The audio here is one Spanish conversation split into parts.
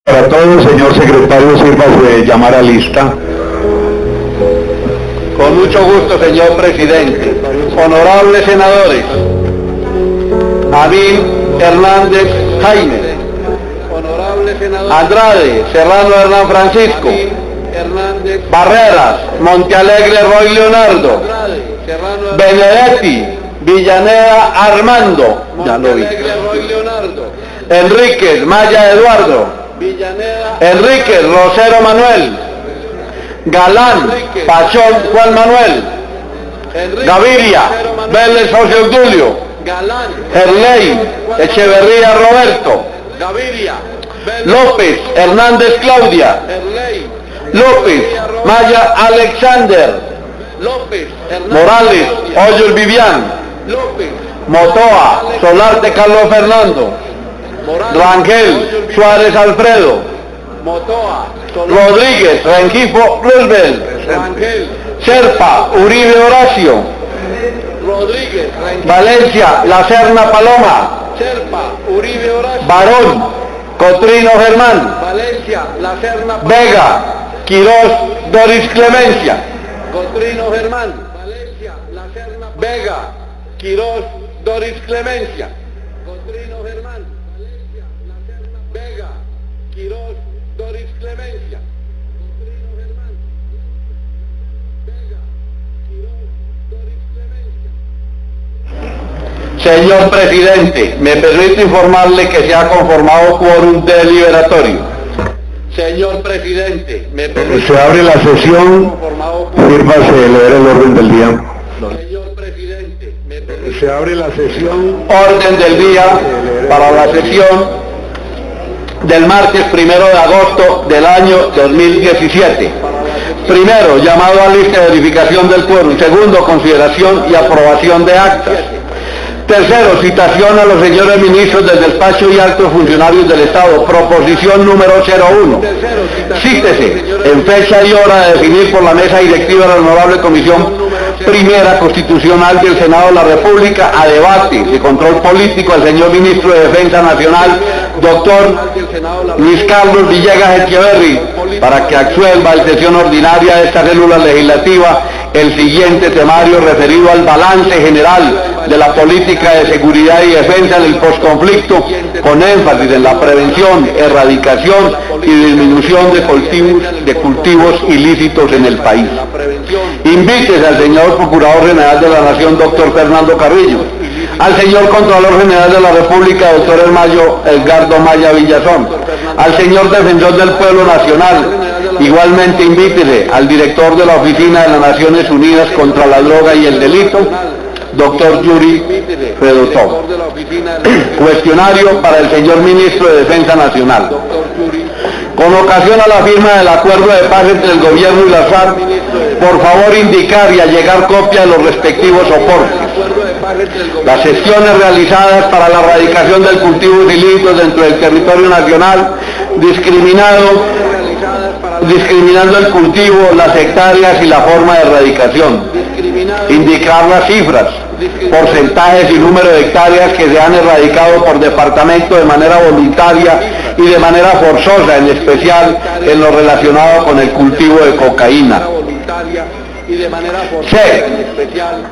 Para todos, señor secretario, sírvase de llamar a lista. Con mucho gusto, señor presidente. Honorables senadores, Amin Hernández Jaime, Andrade Serrano Hernán Francisco, Barreras Montealegre Roy Leonardo, Benedetti Villaneda Armando, ya lo vi. Enríquez Maya Eduardo, Enríquez Rosero Manuel, Galán Pachón Juan Manuel, Gaviria Vélez José Obdulio, Erley Echeverría Roberto, López Hernández Claudia, López Maya Alexander, Morales Hoyos Vivian, Motoa Solarte Carlos Fernando, Rangel Suárez Alfredo, Rodríguez Rengifo Roosevelt, Serpa Uribe Horacio, Valencia La Serna Paloma, Barón Cotrino Germán, Vega Quirós Doris Clemencia, Vega Quirós Doris Clemencia, Vega Quirós Doris Clemencia, Señor presidente, me permito informarle que se ha conformado quórum deliberatorio. Señor presidente, me permite... Se abre la sesión, sírvase de leer el orden del día. Señor presidente, me permite... Se abre la sesión. Orden del día para la sesión del martes 1 de agosto del año 2017. Primero, llamado a lista de verificación del quórum. Segundo, consideración y aprobación de actas. Tercero, citación a los señores ministros del despacho y altos funcionarios del Estado. Proposición número 01. Cítese en fecha y hora de definir por la mesa directiva de la Honorable Comisión Primera Constitucional del Senado de la República a debate y control político al señor Ministro de Defensa Nacional, doctor Luis Carlos Villegas Echeverri, para que absuelva en sesión ordinaria de esta célula legislativa el siguiente temario referido al balance general de la política de seguridad y defensa en el posconflicto, con énfasis en la prevención, erradicación y disminución de cultivos ilícitos en el país. Invítese al señor Procurador General de la Nación, doctor Fernando Carrillo, al señor Contralor General de la República, doctor Edgardo Maya Villazón, al señor Defensor del Pueblo Nacional. Igualmente invítese al director de la Oficina de las Naciones Unidas contra la Droga y el Delito, doctor Yuri Fedotov. Cuestionario para el señor Ministro de Defensa Nacional. Con ocasión a la firma del acuerdo de paz entre el gobierno y la FARC, por favor indicar y allegar copia de los respectivos soportes. Las gestiones realizadas para la erradicación del cultivo ilícito dentro del territorio nacional, discriminando el cultivo, las hectáreas y la forma de erradicación. Indicar las cifras, porcentajes y número de hectáreas que se han erradicado por departamento de manera voluntaria y de manera forzosa, en especial en lo relacionado con el cultivo de cocaína. C.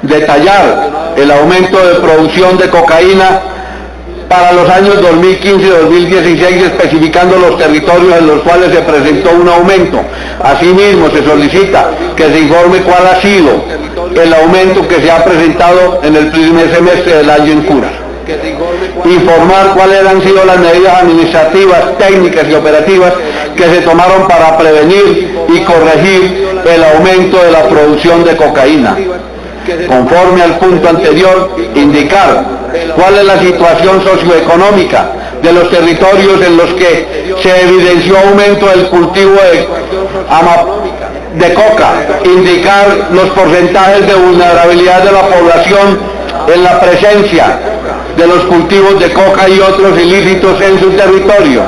Detallar el aumento de producción de cocaína para los años 2015 y 2016, especificando los territorios en los cuales se presentó un aumento. Asimismo, se solicita que se informe cuál ha sido el aumento que se ha presentado en el primer semestre del año en curso. Informar cuáles han sido las medidas administrativas, técnicas y operativas que se tomaron para prevenir y corregir el aumento de la producción de cocaína. Conforme al punto anterior, indicar cuál es la situación socioeconómica de los territorios en los que se evidenció aumento del cultivo de coca, indicar los porcentajes de vulnerabilidad de la población en la presencia de los cultivos de coca y otros ilícitos en su territorio.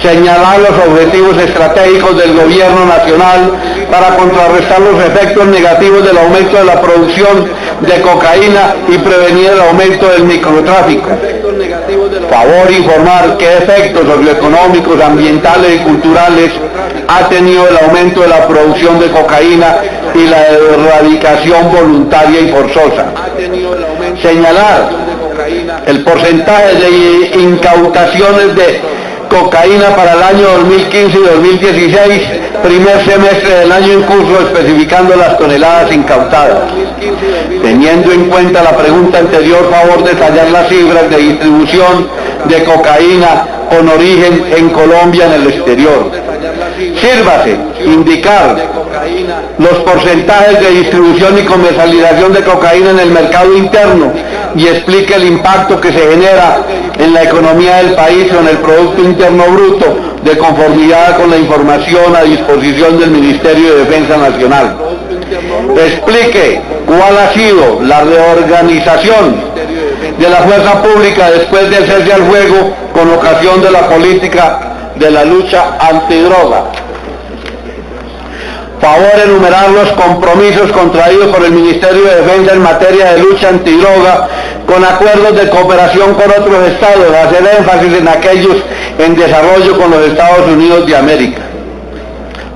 Señalar los objetivos estratégicos del gobierno nacional para contrarrestar los efectos negativos del aumento de la producción de cocaína y prevenir el aumento del microtráfico. Favor informar qué efectos socioeconómicos, ambientales y culturales ha tenido el aumento de la producción de cocaína y la erradicación voluntaria y forzosa. Señalar el porcentaje de incautaciones de cocaína para el año 2015 y 2016, primer semestre del año en curso, especificando las toneladas incautadas. Teniendo en cuenta la pregunta anterior, favor detallar las cifras de distribución de cocaína con origen en Colombia en el exterior. Sírvase indicar los porcentajes de distribución y comercialización de cocaína en el mercado interno y explique el impacto que se genera en la economía del país o en el Producto Interno Bruto, de conformidad con la información a disposición del Ministerio de Defensa Nacional. Explique cuál ha sido la reorganización de la fuerza pública después del cese al fuego con ocasión de la política de la lucha antidroga. Favor enumerar los compromisos contraídos por el Ministerio de Defensa en materia de lucha antidroga con acuerdos de cooperación con otros estados, hacer énfasis en aquellos en desarrollo con los Estados Unidos de América.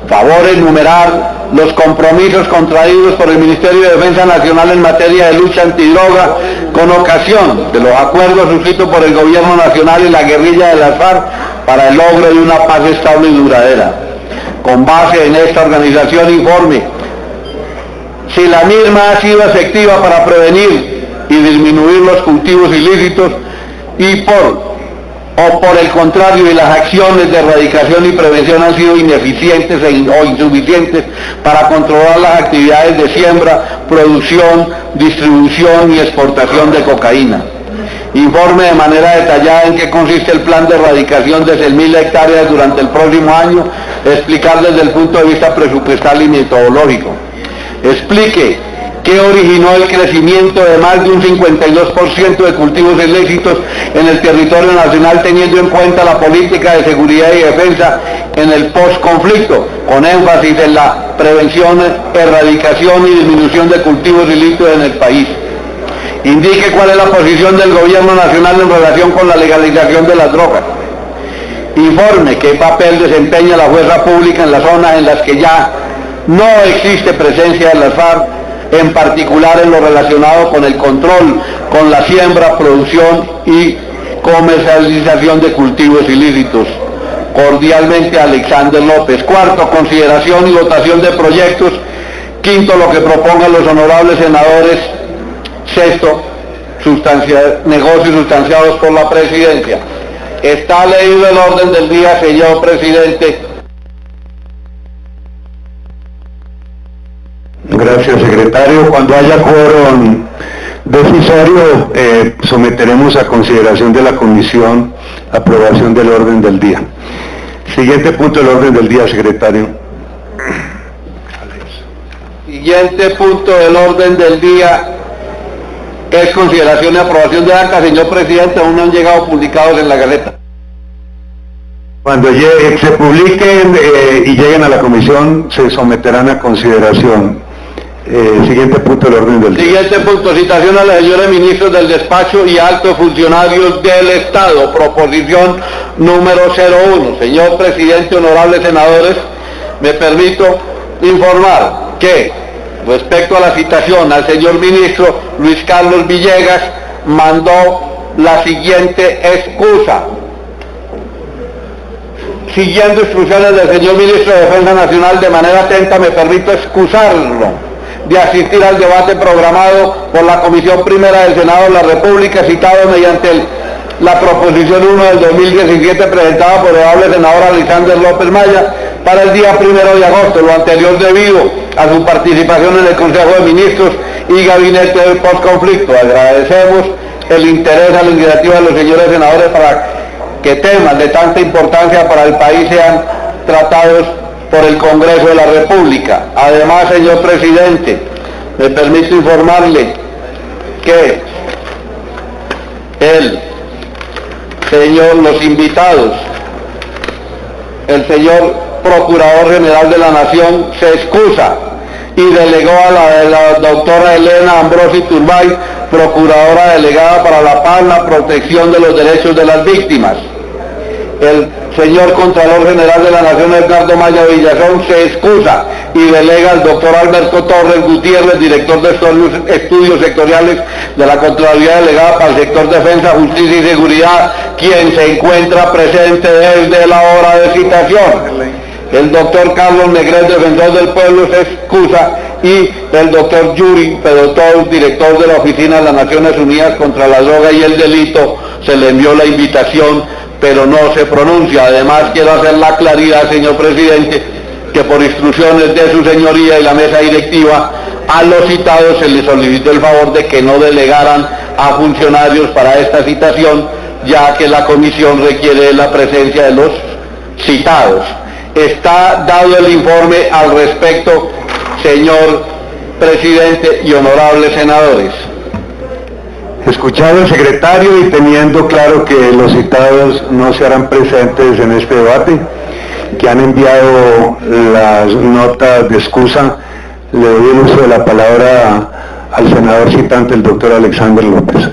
Favor enumerar los compromisos contraídos por el Ministerio de Defensa Nacional en materia de lucha antidroga con ocasión de los acuerdos suscritos por el Gobierno Nacional y la guerrilla de las FARC para el logro de una paz estable y duradera. Con base en esta organización informe si la misma ha sido efectiva para prevenir y disminuir los cultivos ilícitos y por el contrario, y las acciones de erradicación y prevención han sido ineficientes o insuficientes para controlar las actividades de siembra, producción, distribución y exportación de cocaína. Informe de manera detallada en qué consiste el plan de erradicación de 6.000 hectáreas durante el próximo año, explicar desde el punto de vista presupuestal y metodológico. Explique qué originó el crecimiento de más de un 52% de cultivos ilícitos en el territorio nacional, teniendo en cuenta la política de seguridad y defensa en el post-conflicto, con énfasis en la prevención, erradicación y disminución de cultivos ilícitos en el país. Indique cuál es la posición del Gobierno Nacional en relación con la legalización de las drogas. Informe qué papel desempeña la fuerza pública en las zonas en las que ya no existe presencia de las FARC, en particular en lo relacionado con el control, con la siembra, producción y comercialización de cultivos ilícitos. Cordialmente, Alexander López. Cuarto, consideración y votación de proyectos. Quinto, lo que propongan los honorables senadores. Sexto, negocios sustanciados por la presidencia. Está leído el orden del día, señor presidente. Gracias, secretario. Cuando haya quórum decisorio, someteremos a consideración de la comisión la aprobación del orden del día. Siguiente punto del orden del día, secretario. Siguiente punto del orden del día es consideración y aprobación de acta. Señor presidente, aún no han llegado publicados en la Gaceta. Cuando se publiquen y lleguen a la comisión, se someterán a consideración. Siguiente punto del orden del día. Siguiente punto, citación a los señores ministros del despacho y altos funcionarios del Estado. Proposición número 01. Señor presidente, honorables senadores, me permito informar que respecto a la citación al señor ministro Luis Carlos Villegas, mandó la siguiente excusa. Siguiendo instrucciones del señor ministro de Defensa Nacional, de manera atenta me permito excusarlo de asistir al debate programado por la Comisión Primera del Senado de la República, citado mediante la Proposición 1 del 2017 presentada por el honorable senador Alexander López Maya para el día 1 de agosto, lo anterior debido a su participación en el Consejo de Ministros y Gabinete del Postconflicto. Agradecemos el interés a la iniciativa de los señores senadores para que temas de tanta importancia para el país sean tratados por el Congreso de la República. Además, señor presidente, me permito informarle que los invitados, el señor Procurador General de la Nación se excusa y delegó a la doctora Elena Ambrosi Turbay, procuradora delegada para la paz, la protección de los derechos de las víctimas. El señor Contralor General de la Nación, Edgardo Maya Villazón, se excusa y delega al doctor Alberto Torres Gutiérrez, director de estudios sectoriales de la Contraloría Delegada para el sector Defensa, Justicia y Seguridad, quien se encuentra presente desde la hora de citación. El doctor Carlos Negret, defensor del pueblo, se excusa, y el doctor Yuri Pedotov, director de la Oficina de las Naciones Unidas contra la Droga y el Delito, se le envió la invitación, pero no se pronuncia. Además, quiero hacer la claridad, señor presidente, que por instrucciones de su señoría y la mesa directiva, a los citados se les solicitó el favor de que no delegaran a funcionarios para esta citación, ya que la comisión requiere la presencia de los citados. Está dado el informe al respecto, señor presidente y honorables senadores. Escuchado el secretario y teniendo claro que los citados no se harán presentes en este debate, que han enviado las notas de excusa, le doy el uso de la palabra al senador citante, el doctor Alexander López.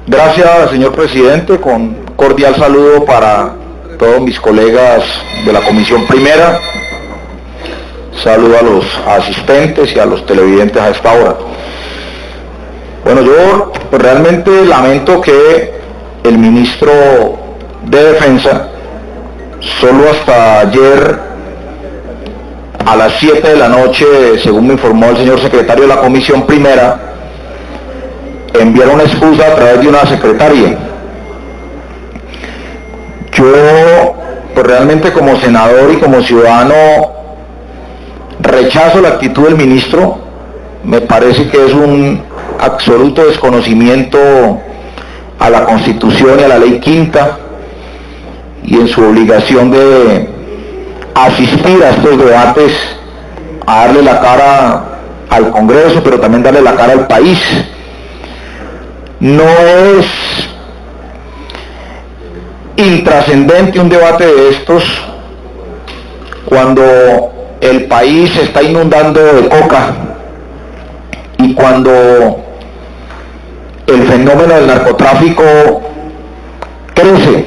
Gracias, señor presidente, con cordial saludo para todos mis colegas de la Comisión Primera. Saludo a los asistentes y a los televidentes a esta hora. Bueno, yo realmente lamento que el ministro de Defensa, solo hasta ayer a las 7 de la noche, según me informó el señor secretario de la Comisión Primera, enviara una excusa a través de una secretaria. Yo, pues realmente como senador y como ciudadano, rechazo la actitud del ministro. Me parece que es un absoluto desconocimiento a la Constitución y a la Ley Quinta, y en su obligación de asistir a estos debates, a darle la cara al Congreso, pero también darle la cara al país. No es intrascendente un debate de estos cuando el país se está inundando de coca y cuando el fenómeno del narcotráfico crece.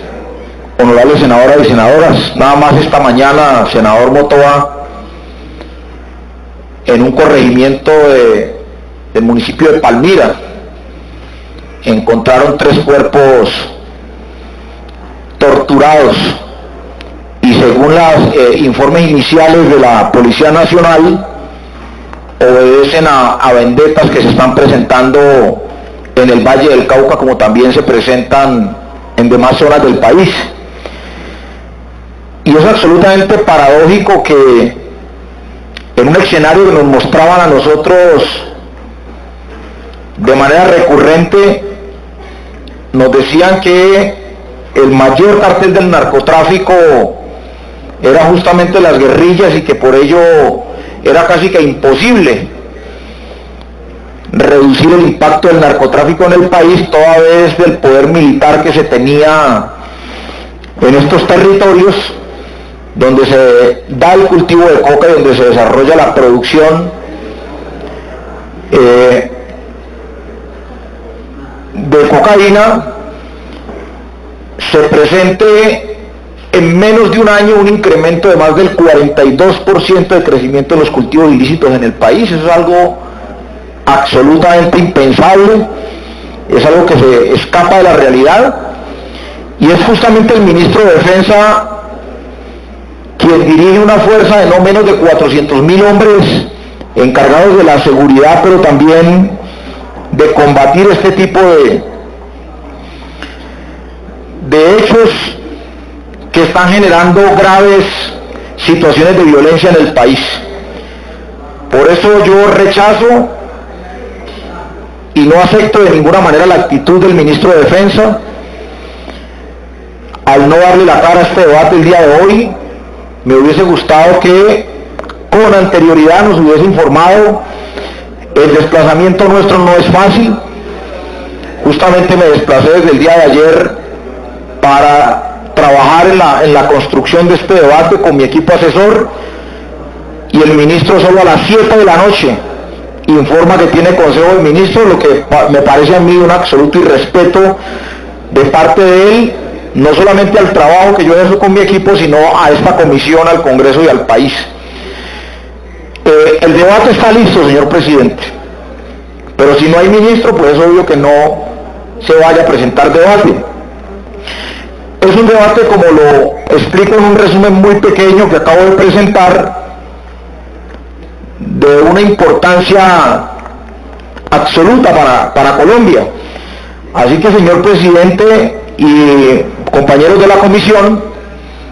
Honorables senadoras y senadoras, nada más esta mañana, senador Motoa, en un corregimiento del municipio de Palmira, encontraron 3 cuerpos torturados, y según los informes iniciales de la Policía Nacional, obedecen a vendetas que se están presentando en el Valle del Cauca, como también se presentan en demás zonas del país. Y es absolutamente paradójico que en un escenario que nos mostraban a nosotros de manera recurrente, nos decían que el mayor cartel del narcotráfico era justamente las guerrillas y que por ello era casi que imposible reducir el impacto del narcotráfico en el país, toda vez del poder militar que se tenía en estos territorios donde se da el cultivo de coca y donde se desarrolla la producción de cocaína, se presente en menos de un año un incremento de más del 42% de crecimiento de los cultivos ilícitos en el país. Eso es algo absolutamente impensable, es algo que se escapa de la realidad, y es justamente el ministro de Defensa quien dirige una fuerza de no menos de 400.000 hombres encargados de la seguridad, pero también de combatir este tipo de hechos que están generando graves situaciones de violencia en el país. Por eso yo rechazo y no acepto de ninguna manera la actitud del ministro de Defensa al no darle la cara a este debate el día de hoy. Me hubiese gustado que con anterioridad nos hubiese informado. El desplazamiento nuestro no es fácil. Justamente me desplacé desde el día de ayer para trabajar en la construcción de este debate con mi equipo asesor, y el ministro solo a las 7 de la noche informa que tiene consejo de ministros, lo que me parece a mí un absoluto irrespeto de parte de él, no solamente al trabajo que yo ejerzo con mi equipo, sino a esta comisión, al Congreso y al país. El debate está listo, señor presidente, pero si no hay ministro, pues es obvio que no se vaya a presentar debate. Es un debate, como lo explico en un resumen muy pequeño que acabo de presentar, de una importancia absoluta para Colombia. Así que, señor presidente y compañeros de la comisión,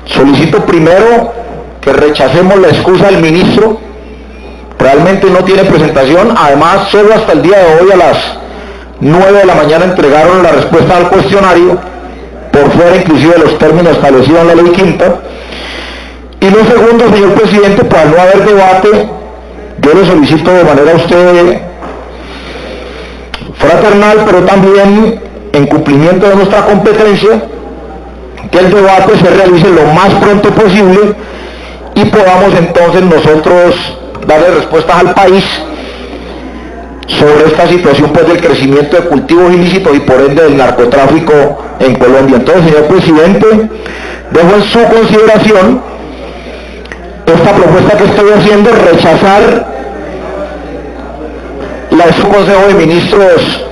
solicito primero que rechacemos la excusa del ministro. Realmente no tiene presentación, además solo hasta el día de hoy a las 9 de la mañana entregaron la respuesta al cuestionario, por fuera inclusive de los términos establecidos en la ley quinta. Y lo segundo, señor presidente, pues al no haber debate, yo le solicito de manera a usted fraternal, pero también en cumplimiento de nuestra competencia, que el debate se realice lo más pronto posible y podamos entonces nosotros darle respuestas al país sobre esta situación pues del crecimiento de cultivos ilícitos y por ende del narcotráfico en Colombia. Entonces, señor presidente, dejo en su consideración esta propuesta que estoy haciendo, rechazar la de su Consejo de Ministros,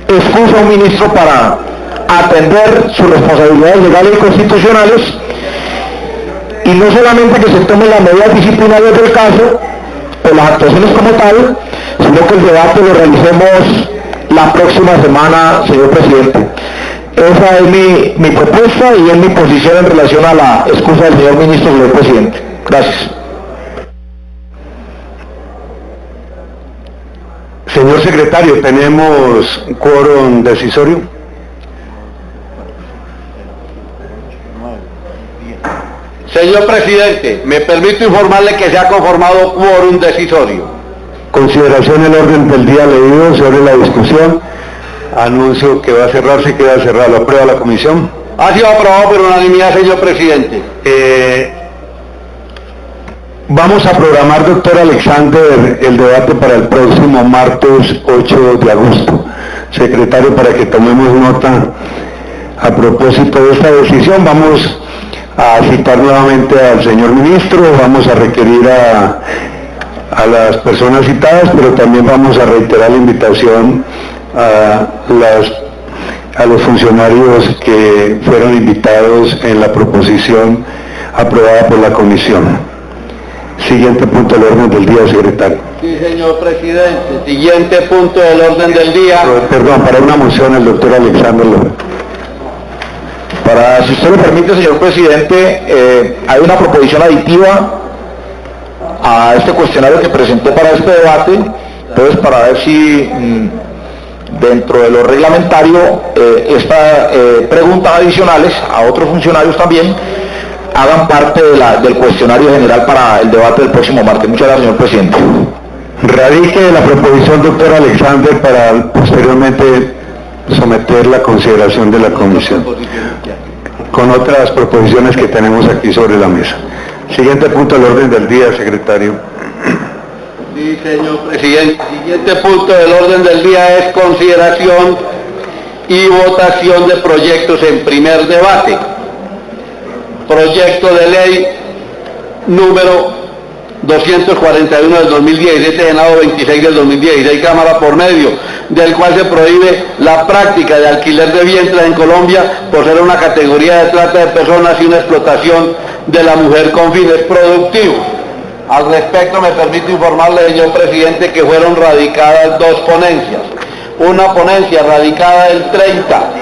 excusa a un ministro para atender sus responsabilidades legales y constitucionales, y no solamente que se tomen las medidas disciplinarias del caso, o las actuaciones como tal, sino que el debate lo realicemos la próxima semana, señor presidente. Esa es mi propuesta y es mi posición en relación a la excusa del señor ministro, señor presidente. Gracias. Señor secretario, ¿tenemos quórum decisorio? Señor presidente, me permito informarle que se ha conformado quórum decisorio. Consideración del orden del día leído sobre la discusión. Anuncio que va a cerrarse y queda cerrado. ¿Aprueba la comisión? Ha sido aprobado por unanimidad, señor presidente. Vamos a programar, doctor Alexander, el debate para el próximo martes 8 de agosto. Secretario, para que tomemos nota a propósito de esta decisión, vamos a citar nuevamente al señor ministro, vamos a requerir a las personas citadas, pero también vamos a reiterar la invitación a los funcionarios que fueron invitados en la proposición aprobada por la comisión. Siguiente punto del orden del día, secretario. Sí, señor presidente. Siguiente punto del orden del día. Perdón, para una moción el doctor Alexander López. Si usted lo permite, señor presidente, hay una proposición aditiva a este cuestionario que presenté para este debate, entonces para ver si dentro de lo reglamentario estas preguntas adicionales a otros funcionarios también hagan parte del cuestionario general para el debate del próximo martes. Muchas gracias, señor presidente. Radique la proposición, doctor Alexander, para posteriormente someter la consideración de la comisión, con otras proposiciones que tenemos aquí sobre la mesa. Siguiente punto del orden del día, secretario. Sí, señor presidente. Siguiente punto del orden del día es consideración y votación de proyectos en primer debate. Proyecto de ley número 241 del 2017, Senado 26 del 2016, Cámara por medio, del cual se prohíbe la práctica de alquiler de vientres en Colombia por ser una categoría de trata de personas y una explotación de la mujer con fines productivos. Al respecto, me permito informarle, señor presidente, que fueron radicadas dos ponencias. Una ponencia radicada el 30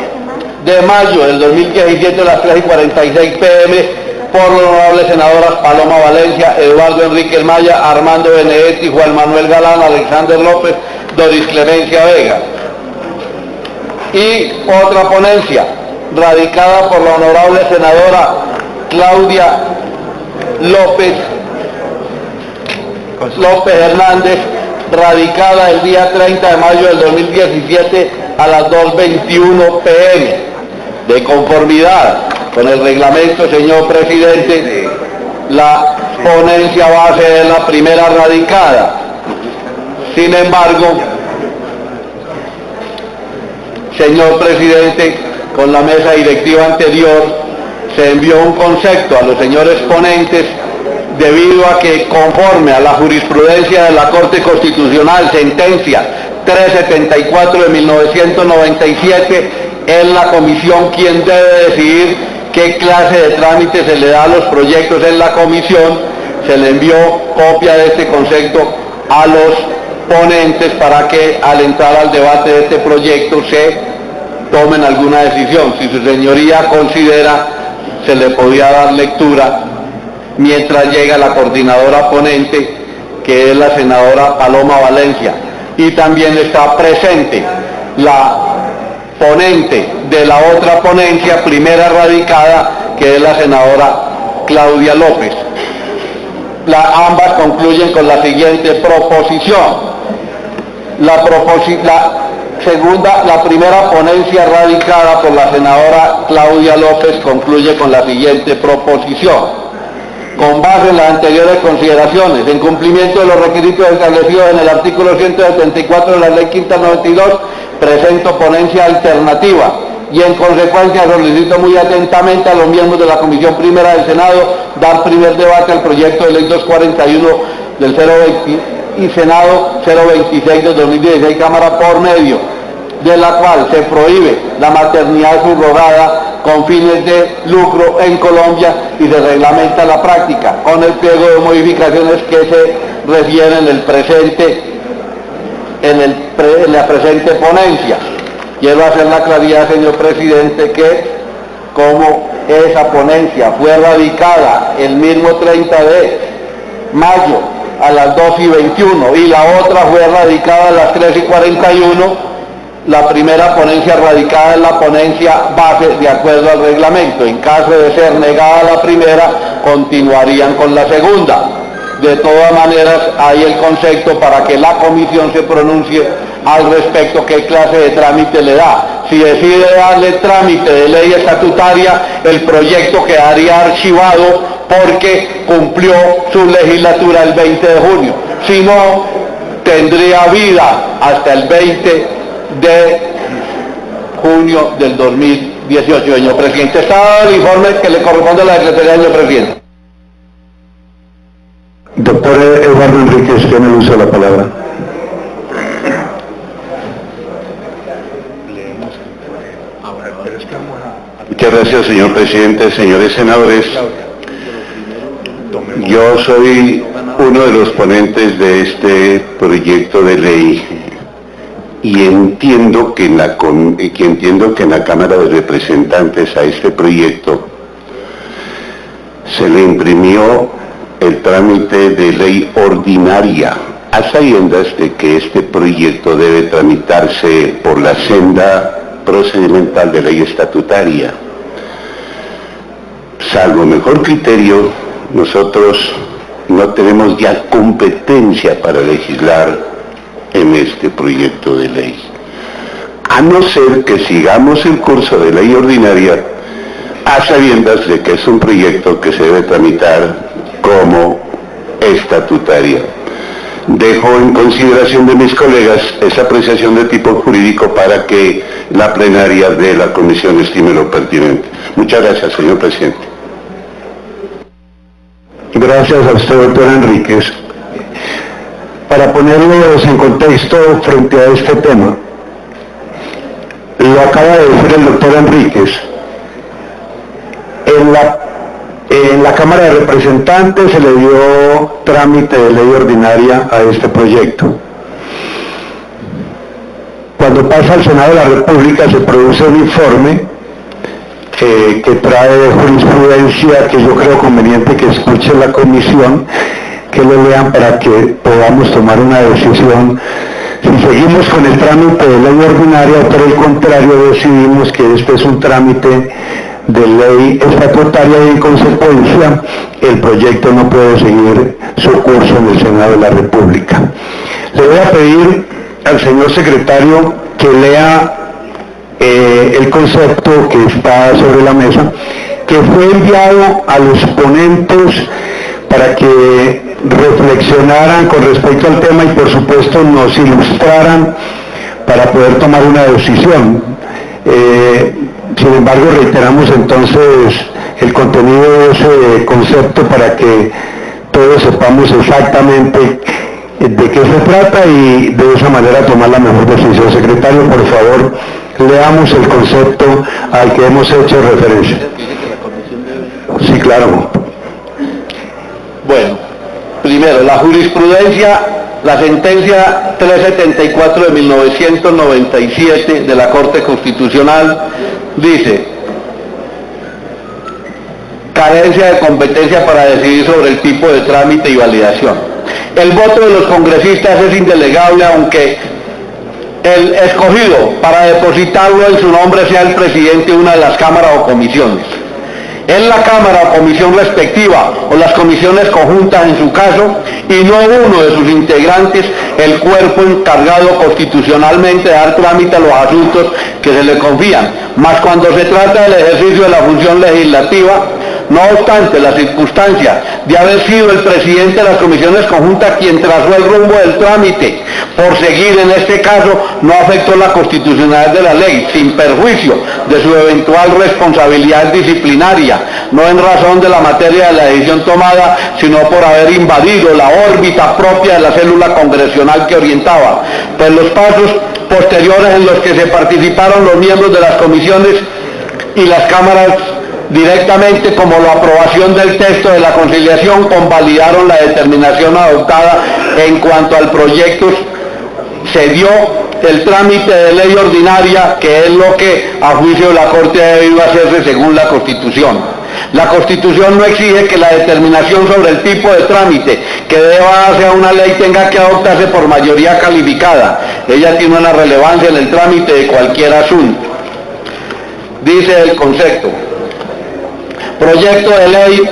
de mayo del 2017 a las 3:46 p.m. por los honorables senadoras Paloma Valencia, Eduardo Enrique Maya, Armando Benedetti, Juan Manuel Galán, Alexander López, Doris Clemencia Vega. Y otra ponencia radicada por la honorable senadora Claudia López Hernández, radicada el día 30 de mayo del 2017 a las 2:21 p.m. De conformidad con el reglamento, señor presidente, la ponencia base es la primera radicada. Sin embargo, señor presidente, con la mesa directiva anterior se envió un concepto a los señores ponentes debido a que, conforme a la jurisprudencia de la Corte Constitucional, sentencia 374 de 1997, es la comisión quien debe decidir qué clase de trámite se le da a los proyectos en la comisión. Se le envió copia de este concepto a los ponentes para que al entrar al debate de este proyecto se tomen alguna decisión. Si su señoría considera, se le podía dar lectura mientras llega la coordinadora ponente, que es la senadora Paloma Valencia, y también está presente la ponente de la otra ponencia, primera radicada, que es la senadora Claudia López. Ambas concluyen con la siguiente proposición. La primera ponencia radicada por la senadora Claudia López concluye con la siguiente proposición. Con base en las anteriores consideraciones, en cumplimiento de los requisitos establecidos en el artículo 174 de la Ley Quinta 92, presento ponencia alternativa y en consecuencia solicito muy atentamente a los miembros de la Comisión Primera del Senado dar primer debate al proyecto de Ley 241 del 020 y Senado 026 del 2016, Cámara por medio de la cual se prohíbe la maternidad subrogada con fines de lucro en Colombia y se reglamenta la práctica con el pliego de modificaciones que se refieren en la presente ponencia. Quiero hacer la claridad, señor presidente, que como esa ponencia fue radicada el mismo 30 de mayo a las 2:21 y la otra fue radicada a las 3:41, la primera ponencia radicada es la ponencia base de acuerdo al reglamento. En caso de ser negada la primera, continuarían con la segunda. De todas maneras, hay el concepto para que la comisión se pronuncie al respecto qué clase de trámite le da. Si decide darle trámite de ley estatutaria, el proyecto quedaría archivado porque cumplió su legislatura el 20 de junio. Si no, tendría vida hasta el 20 de junio del 2018, señor presidente. Está el informe que le corresponde a la Secretaría, señor presidente. Doctor Eduardo Enríquez, tiene el uso de la palabra. Muchas gracias, señor presidente. Señores senadores, yo soy uno de los ponentes de este proyecto de ley y entiendo que en la Cámara de Representantes a este proyecto se le imprimió el trámite de ley ordinaria, a sabiendas de que este proyecto debe tramitarse por la senda procedimental de ley estatutaria. Salvo mejor criterio, nosotros no tenemos ya competencia para legislar en este proyecto de ley, a no ser que sigamos el curso de ley ordinaria, a sabiendas de que es un proyecto que se debe tramitar como estatutaria. Dejo en consideración de mis colegas esa apreciación de tipo jurídico para que la plenaria de la comisión estime lo pertinente. Muchas gracias, señor presidente. Gracias a usted, doctor Enríquez. Para ponerlos en contexto frente a este tema, lo acaba de decir el doctor Enríquez. En la Cámara de Representantes se le dio trámite de ley ordinaria a este proyecto. Cuando pasa al Senado de la República se produce un informe que trae jurisprudencia que yo creo conveniente que escuche la comisión, que lo lean para que podamos tomar una decisión si seguimos con el trámite de ley ordinaria o por el contrario decidimos que este es un trámite de ley estatutaria y en consecuencia el proyecto no puede seguir su curso en el Senado de la República. Le voy a pedir al señor secretario que lea el concepto que está sobre la mesa, que fue enviado a los ponentes para que reflexionaran con respecto al tema y por supuesto nos ilustraran para poder tomar una decisión. Sin embargo, reiteramos entonces el contenido de ese concepto para que todos sepamos exactamente de qué se trata y de esa manera tomar la mejor decisión. Secretario, por favor, leamos el concepto al que hemos hecho referencia. Sí, claro. Bueno, primero, la jurisprudencia, la sentencia 374 de 1997 de la Corte Constitucional dice: carencia de competencia para decidir sobre el tipo de trámite y validación. El voto de los congresistas es indelegable, aunque el escogido para depositarlo en su nombre sea el presidente de una de las cámaras o comisiones. En la cámara o comisión respectiva, o las comisiones conjuntas en su caso, y no uno de sus integrantes, el cuerpo encargado constitucionalmente de dar trámite a los asuntos que se le confían. Mas cuando se trata del ejercicio de la función legislativa, no obstante la circunstancia de haber sido el presidente de las comisiones conjuntas quien trazó el rumbo del trámite, por seguir en este caso no afectó la constitucionalidad de la ley, sin perjuicio de su eventual responsabilidad disciplinaria, no en razón de la materia de la decisión tomada, sino por haber invadido la órbita propia de la célula congresional que orientaba. Pues los pasos posteriores en los que se participaron los miembros de las comisiones y las cámaras directamente, como la aprobación del texto de la conciliación, convalidaron la determinación adoptada en cuanto al proyecto. Se dio el trámite de ley ordinaria, que es lo que a juicio de la Corte ha debido hacerse según la Constitución. La Constitución no exige que la determinación sobre el tipo de trámite que deba darse a una ley tenga que adoptarse por mayoría calificada. Ella tiene una relevancia en el trámite de cualquier asunto. Dice el concepto: proyecto de ley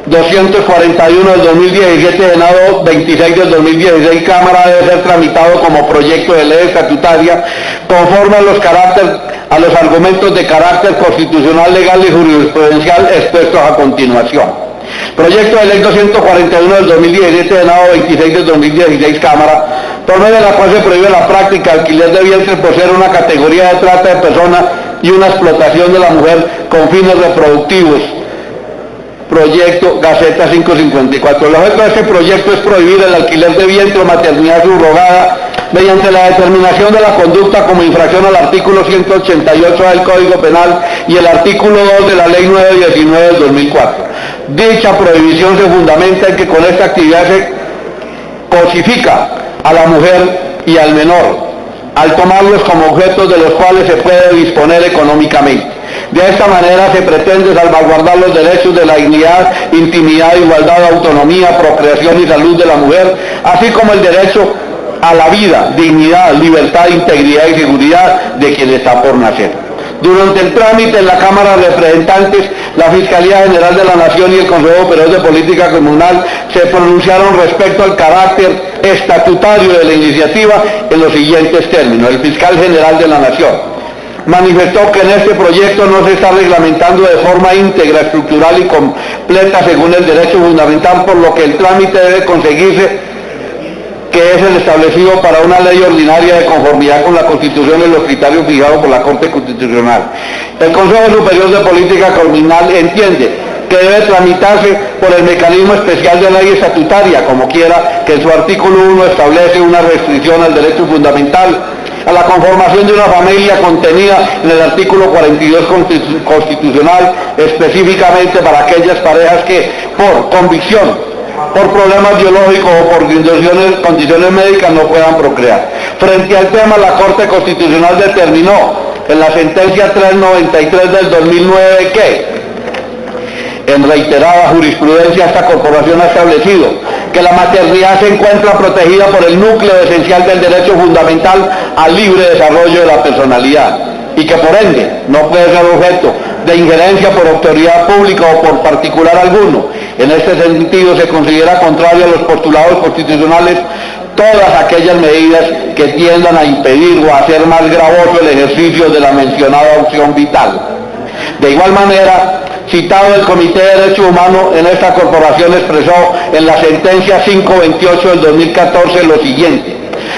241 del 2017, Senado 26 del 2016, Cámara, debe ser tramitado como proyecto de ley estatutaria conforme a los argumentos de carácter constitucional, legal y jurisprudencial expuestos a continuación. Proyecto de ley 241 del 2017, Senado 26 del 2016, Cámara, por medio de la cual se prohíbe la práctica de alquiler de vientres por ser una categoría de trata de personas y una explotación de la mujer con fines reproductivos. Proyecto Gaceta 554. El objeto de este proyecto es prohibir el alquiler de vientre o maternidad subrogada mediante la determinación de la conducta como infracción al artículo 188A del Código Penal y el artículo 2 de la Ley 919 del 2004. Dicha prohibición se fundamenta en que con esta actividad se cosifica a la mujer y al menor, al tomarlos como objetos de los cuales se puede disponer económicamente. De esta manera se pretende salvaguardar los derechos de la dignidad, intimidad, igualdad, autonomía, procreación y salud de la mujer, así como el derecho a la vida, dignidad, libertad, integridad y seguridad de quien está por nacer. Durante el trámite en la Cámara de Representantes, la Fiscalía General de la Nación y el Consejo Superior de Política Comunal se pronunciaron respecto al carácter estatutario de la iniciativa en los siguientes términos. El Fiscal General de la Nación manifestó que en este proyecto no se está reglamentando de forma íntegra, estructural y completa según el derecho fundamental, por lo que el trámite debe conseguirse, que es el establecido para una ley ordinaria de conformidad con la Constitución y los criterios fijados por la Corte Constitucional. El Consejo Superior de Política Comunal entiende que debe tramitarse por el mecanismo especial de ley estatutaria, como quiera que en su artículo 1 establece una restricción al derecho fundamental a la conformación de una familia contenida en el artículo 42 constitucional, específicamente para aquellas parejas que por convicción, por problemas biológicos o por condiciones médicas no puedan procrear. Frente al tema, la Corte Constitucional determinó en la sentencia 393 del 2009 que, en reiterada jurisprudencia, esta corporación ha establecido que la maternidad se encuentra protegida por el núcleo esencial del derecho fundamental al libre desarrollo de la personalidad y que por ende no puede ser objeto de injerencia por autoridad pública o por particular alguno. En este sentido se considera contrario a los postulados constitucionales todas aquellas medidas que tiendan a impedir o a hacer más gravoso el ejercicio de la mencionada opción vital. De igual manera, citado el Comité de Derechos Humanos en esta corporación expresó en la sentencia 528 del 2014 lo siguiente: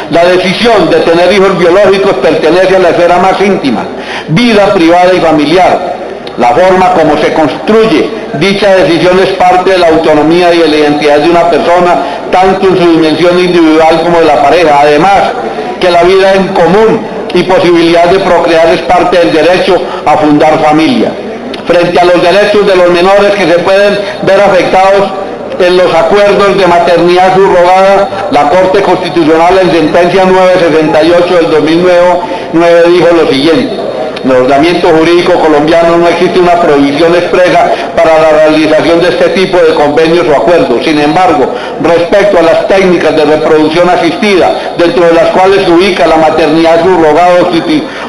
la decisión de tener hijos biológicos pertenece a la esfera más íntima, vida privada y familiar. La forma como se construye dicha decisión es parte de la autonomía y de la identidad de una persona, tanto en su dimensión individual como de la pareja. Además, que la vida en común y posibilidad de procrear es parte del derecho a fundar familia. Frente a los derechos de los menores que se pueden ver afectados en los acuerdos de maternidad subrogada, la Corte Constitucional en sentencia 968 del 2009 dijo lo siguiente: en el ordenamiento jurídico colombiano no existe una prohibición expresa para la realización de este tipo de convenios o acuerdos. Sin embargo, respecto a las técnicas de reproducción asistida, dentro de las cuales se ubica la maternidad subrogada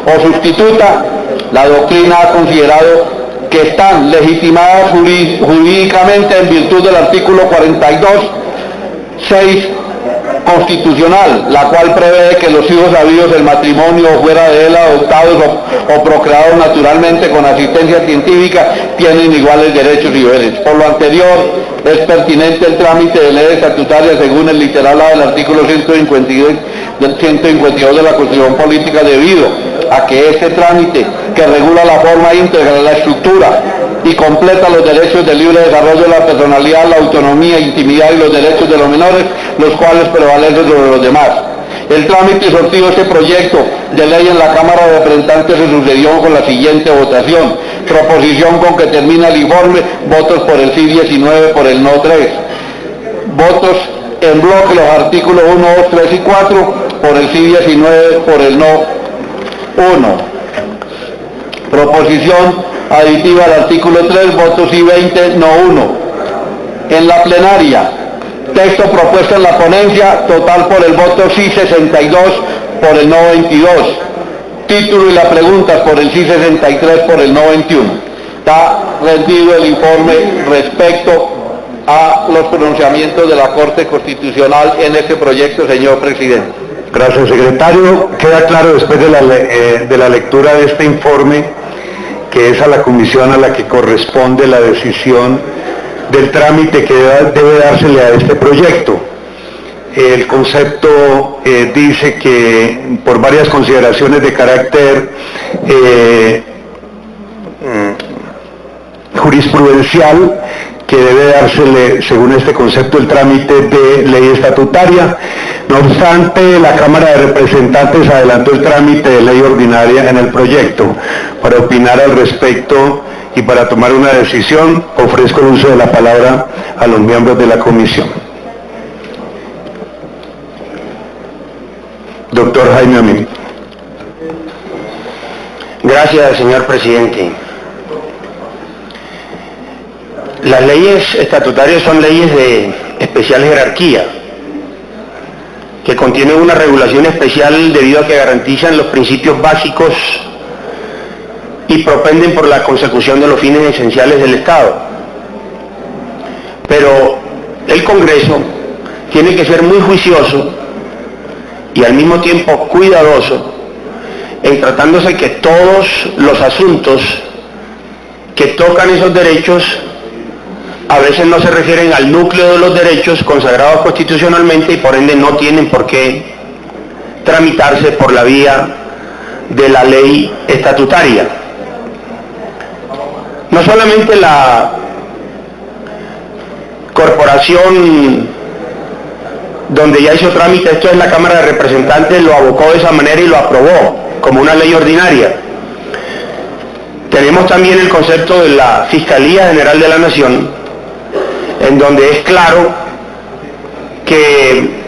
o sustituta, la doctrina ha considerado que están legitimadas jurídicamente en virtud del artículo 42.6 constitucional, la cual prevé que los hijos habidos del matrimonio o fuera de él adoptados o procreados naturalmente con asistencia científica tienen iguales derechos y deberes. Por lo anterior, es pertinente el trámite de ley estatutaria según el literal A del artículo 152 de la Constitución Política, debido a que este trámite, que regula la forma íntegra, la estructura y completa los derechos de libre desarrollo de la personalidad, la autonomía, intimidad y los derechos de los menores, los cuales prevalecen sobre los demás. El trámite y sortido de este proyecto de ley en la Cámara de Representantes se sucedió con la siguiente votación: proposición con que termina el informe, votos por el sí 19, por el no 3, votos en bloque los artículos 1, 2, 3 y 4, por el sí 19, por el no 1. Proposición aditiva al artículo 3, votos sí 20, no 1. En la plenaria, texto propuesto en la ponencia, total por el voto sí 62, por el no 22. Título y la pregunta por el sí 63, por el no 21. Está rendido el informe respecto a los pronunciamientos de la Corte Constitucional en este proyecto, señor presidente. Gracias, secretario. Queda claro después de la lectura de este informe que es a la comisión a la que corresponde la decisión del trámite que debe dársele a este proyecto. El concepto dice que por varias consideraciones de carácter jurisprudencial, que debe dársele, según este concepto, el trámite de ley estatutaria. No obstante, la Cámara de Representantes adelantó el trámite de ley ordinaria en el proyecto. Para opinar al respecto y para tomar una decisión, ofrezco el uso de la palabra a los miembros de la comisión. Doctor Jaime Amín. Gracias, señor presidente. Las leyes estatutarias son leyes de especial jerarquía, que contienen una regulación especial debido a que garantizan los principios básicos y propenden por la consecución de los fines esenciales del Estado. Pero el Congreso tiene que ser muy juicioso y al mismo tiempo cuidadoso en tratándose que todos los asuntos que tocan esos derechos a veces no se refieren al núcleo de los derechos consagrados constitucionalmente y por ende no tienen por qué tramitarse por la vía de la ley estatutaria. No solamente la corporación donde ya hizo trámite, esto es la Cámara de Representantes, lo abocó de esa manera y lo aprobó como una ley ordinaria. Tenemos también el concepto de la Fiscalía General de la Nación, en donde es claro que,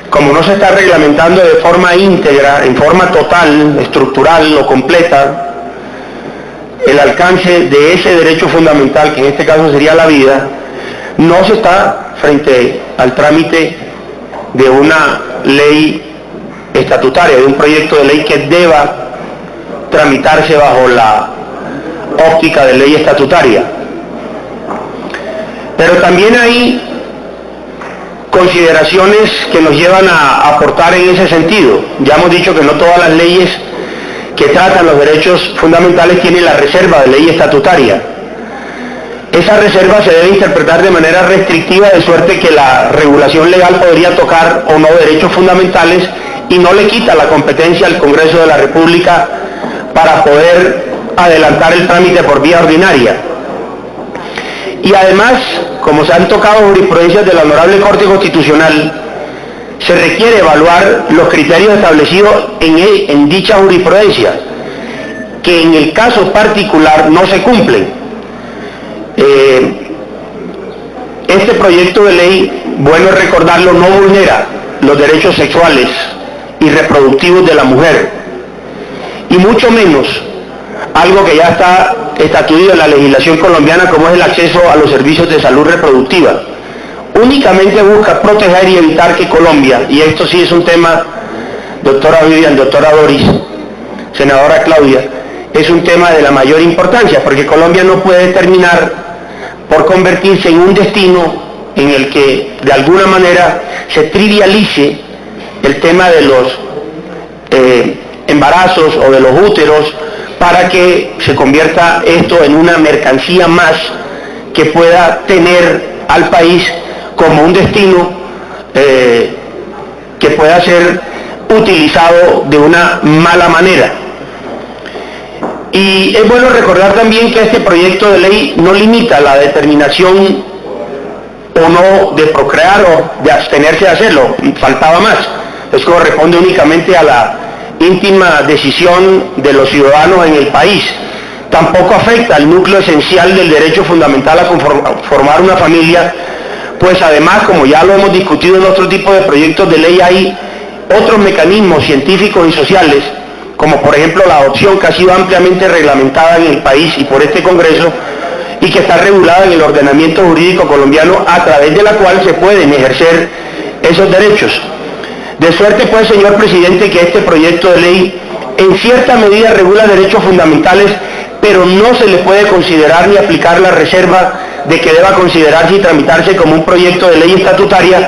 como no se está reglamentando de forma íntegra, en forma total, estructural o completa, el alcance de ese derecho fundamental, que en este caso sería la vida, no se está frente al trámite de una ley estatutaria, de un proyecto de ley que deba tramitarse bajo la óptica de ley estatutaria. Pero también hay consideraciones que nos llevan a aportar en ese sentido. Ya hemos dicho que no todas las leyes que tratan los derechos fundamentales tiene la reserva de ley estatutaria. Esa reserva se debe interpretar de manera restrictiva, de suerte que la regulación legal podría tocar o no derechos fundamentales y no le quita la competencia al Congreso de la República para poder adelantar el trámite por vía ordinaria. Y además, como se han tocado jurisprudencias de la Honorable Corte Constitucional, se requiere evaluar los criterios establecidos en dicha jurisprudencia, que en el caso particular no se cumplen. Este proyecto de ley, bueno recordarlo, no vulnera los derechos sexuales y reproductivos de la mujer, y mucho menos algo que ya está estatuido en la legislación colombiana, como es el acceso a los servicios de salud reproductiva. Únicamente busca proteger y evitar que Colombia, y esto sí es un tema, doctora Vivian, doctora Doris, senadora Claudia, es un tema de la mayor importancia, porque Colombia no puede terminar por convertirse en un destino en el que de alguna manera se trivialice el tema de los embarazos o de los úteros, para que se convierta esto en una mercancía más que pueda tener al país como un destino que pueda ser utilizado de una mala manera. Y es bueno recordar también que este proyecto de ley no limita la determinación o no de procrear o de abstenerse de hacerlo, faltaba más. Eso corresponde únicamente a la íntima decisión de los ciudadanos en el país. Tampoco afecta al núcleo esencial del derecho fundamental a formar una familia, pues además, como ya lo hemos discutido en otro tipo de proyectos de ley, hay otros mecanismos científicos y sociales, como por ejemplo la adopción, que ha sido ampliamente reglamentada en el país y por este Congreso, y que está regulada en el ordenamiento jurídico colombiano, a través de la cual se pueden ejercer esos derechos. De suerte, pues, señor presidente, que este proyecto de ley en cierta medida regula derechos fundamentales, pero no se le puede considerar ni aplicar la reserva de que deba considerarse y tramitarse como un proyecto de ley estatutaria,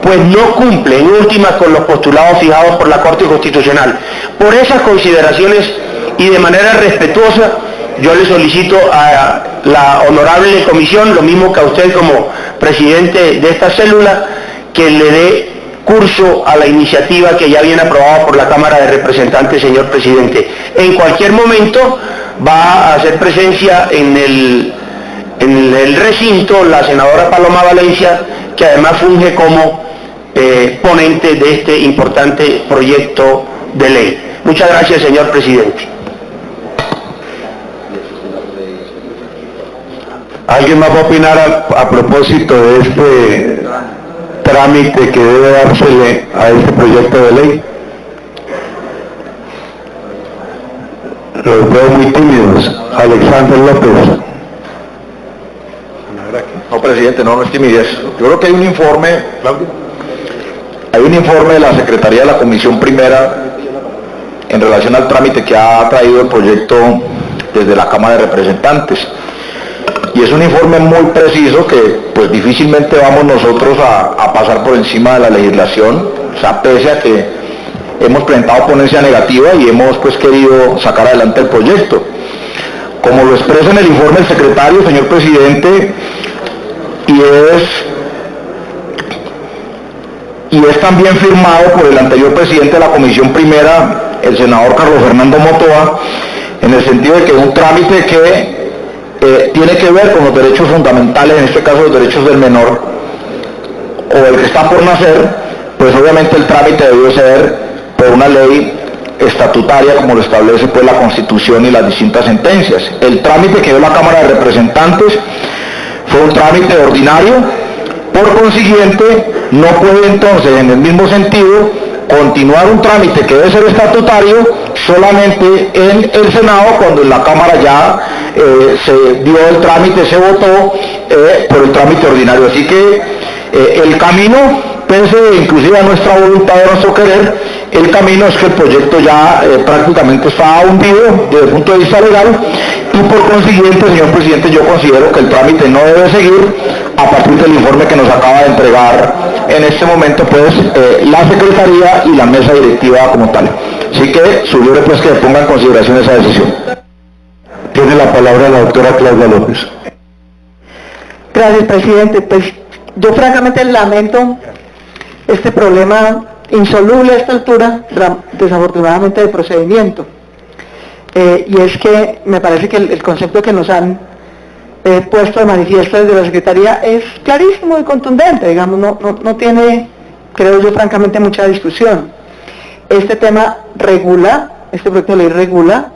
pues no cumple en últimas con los postulados fijados por la Corte Constitucional. Por esas consideraciones y de manera respetuosa, yo le solicito a la honorable comisión, lo mismo que a usted como presidente de esta célula, que le dé curso a la iniciativa que ya viene aprobada por la Cámara de Representantes, señor presidente. En cualquier momento va a hacer presencia en el recinto la senadora Paloma Valencia, que además funge como ponente de este importante proyecto de ley. Muchas gracias, señor presidente. ¿Alguien más va a opinar a propósito de este trámite que debe dársele a este proyecto de ley? Los veo muy tímidos. Alexander López. No, presidente, no es timidez. Yo creo que hay un informe, Claudia. Hay un informe de la Secretaría de la Comisión Primera en relación al trámite que ha traído el proyecto desde la Cámara de Representantes. Y es un informe muy preciso que pues difícilmente vamos nosotros a pasar por encima de la legislación, o sea, pese a que hemos presentado ponencia negativa y hemos pues querido sacar adelante el proyecto. Como lo expresa en el informe el secretario, señor presidente, y es también firmado por el anterior presidente de la Comisión Primera, el senador Carlos Fernando Motoa, en el sentido de que un trámite que tiene que ver con los derechos fundamentales, en este caso los derechos del menor, o el que está por nacer, pues obviamente el trámite debe ser por una ley estatutaria, como lo establece pues la Constitución y las distintas sentencias. El trámite que dio la Cámara de Representantes fue un trámite ordinario, por consiguiente no puede entonces en el mismo sentido continuar un trámite que debe ser estatutario solamente en el Senado, cuando en la Cámara ya se dio el trámite, se votó por el trámite ordinario. Así que el camino, pese inclusive a nuestra voluntad, a nuestro querer, el camino es que el proyecto ya prácticamente está hundido desde el punto de vista legal, y por consiguiente, señor presidente, yo considero que el trámite no debe seguir a partir del informe que nos acaba de entregar en este momento pues la Secretaría y la mesa directiva como tal. Así que sugiero pues que ponga en consideración esa decisión. Tiene la palabra la doctora Claudia López. Gracias, presidente. Pues yo francamente lamento este problema insoluble a esta altura, desafortunadamente, de procedimiento. Y es que me parece que el concepto que nos han puesto de manifiesto desde la Secretaría es clarísimo y contundente, digamos, no tiene, creo yo, francamente, mucha discusión. Este tema regula, este proyecto de ley regula,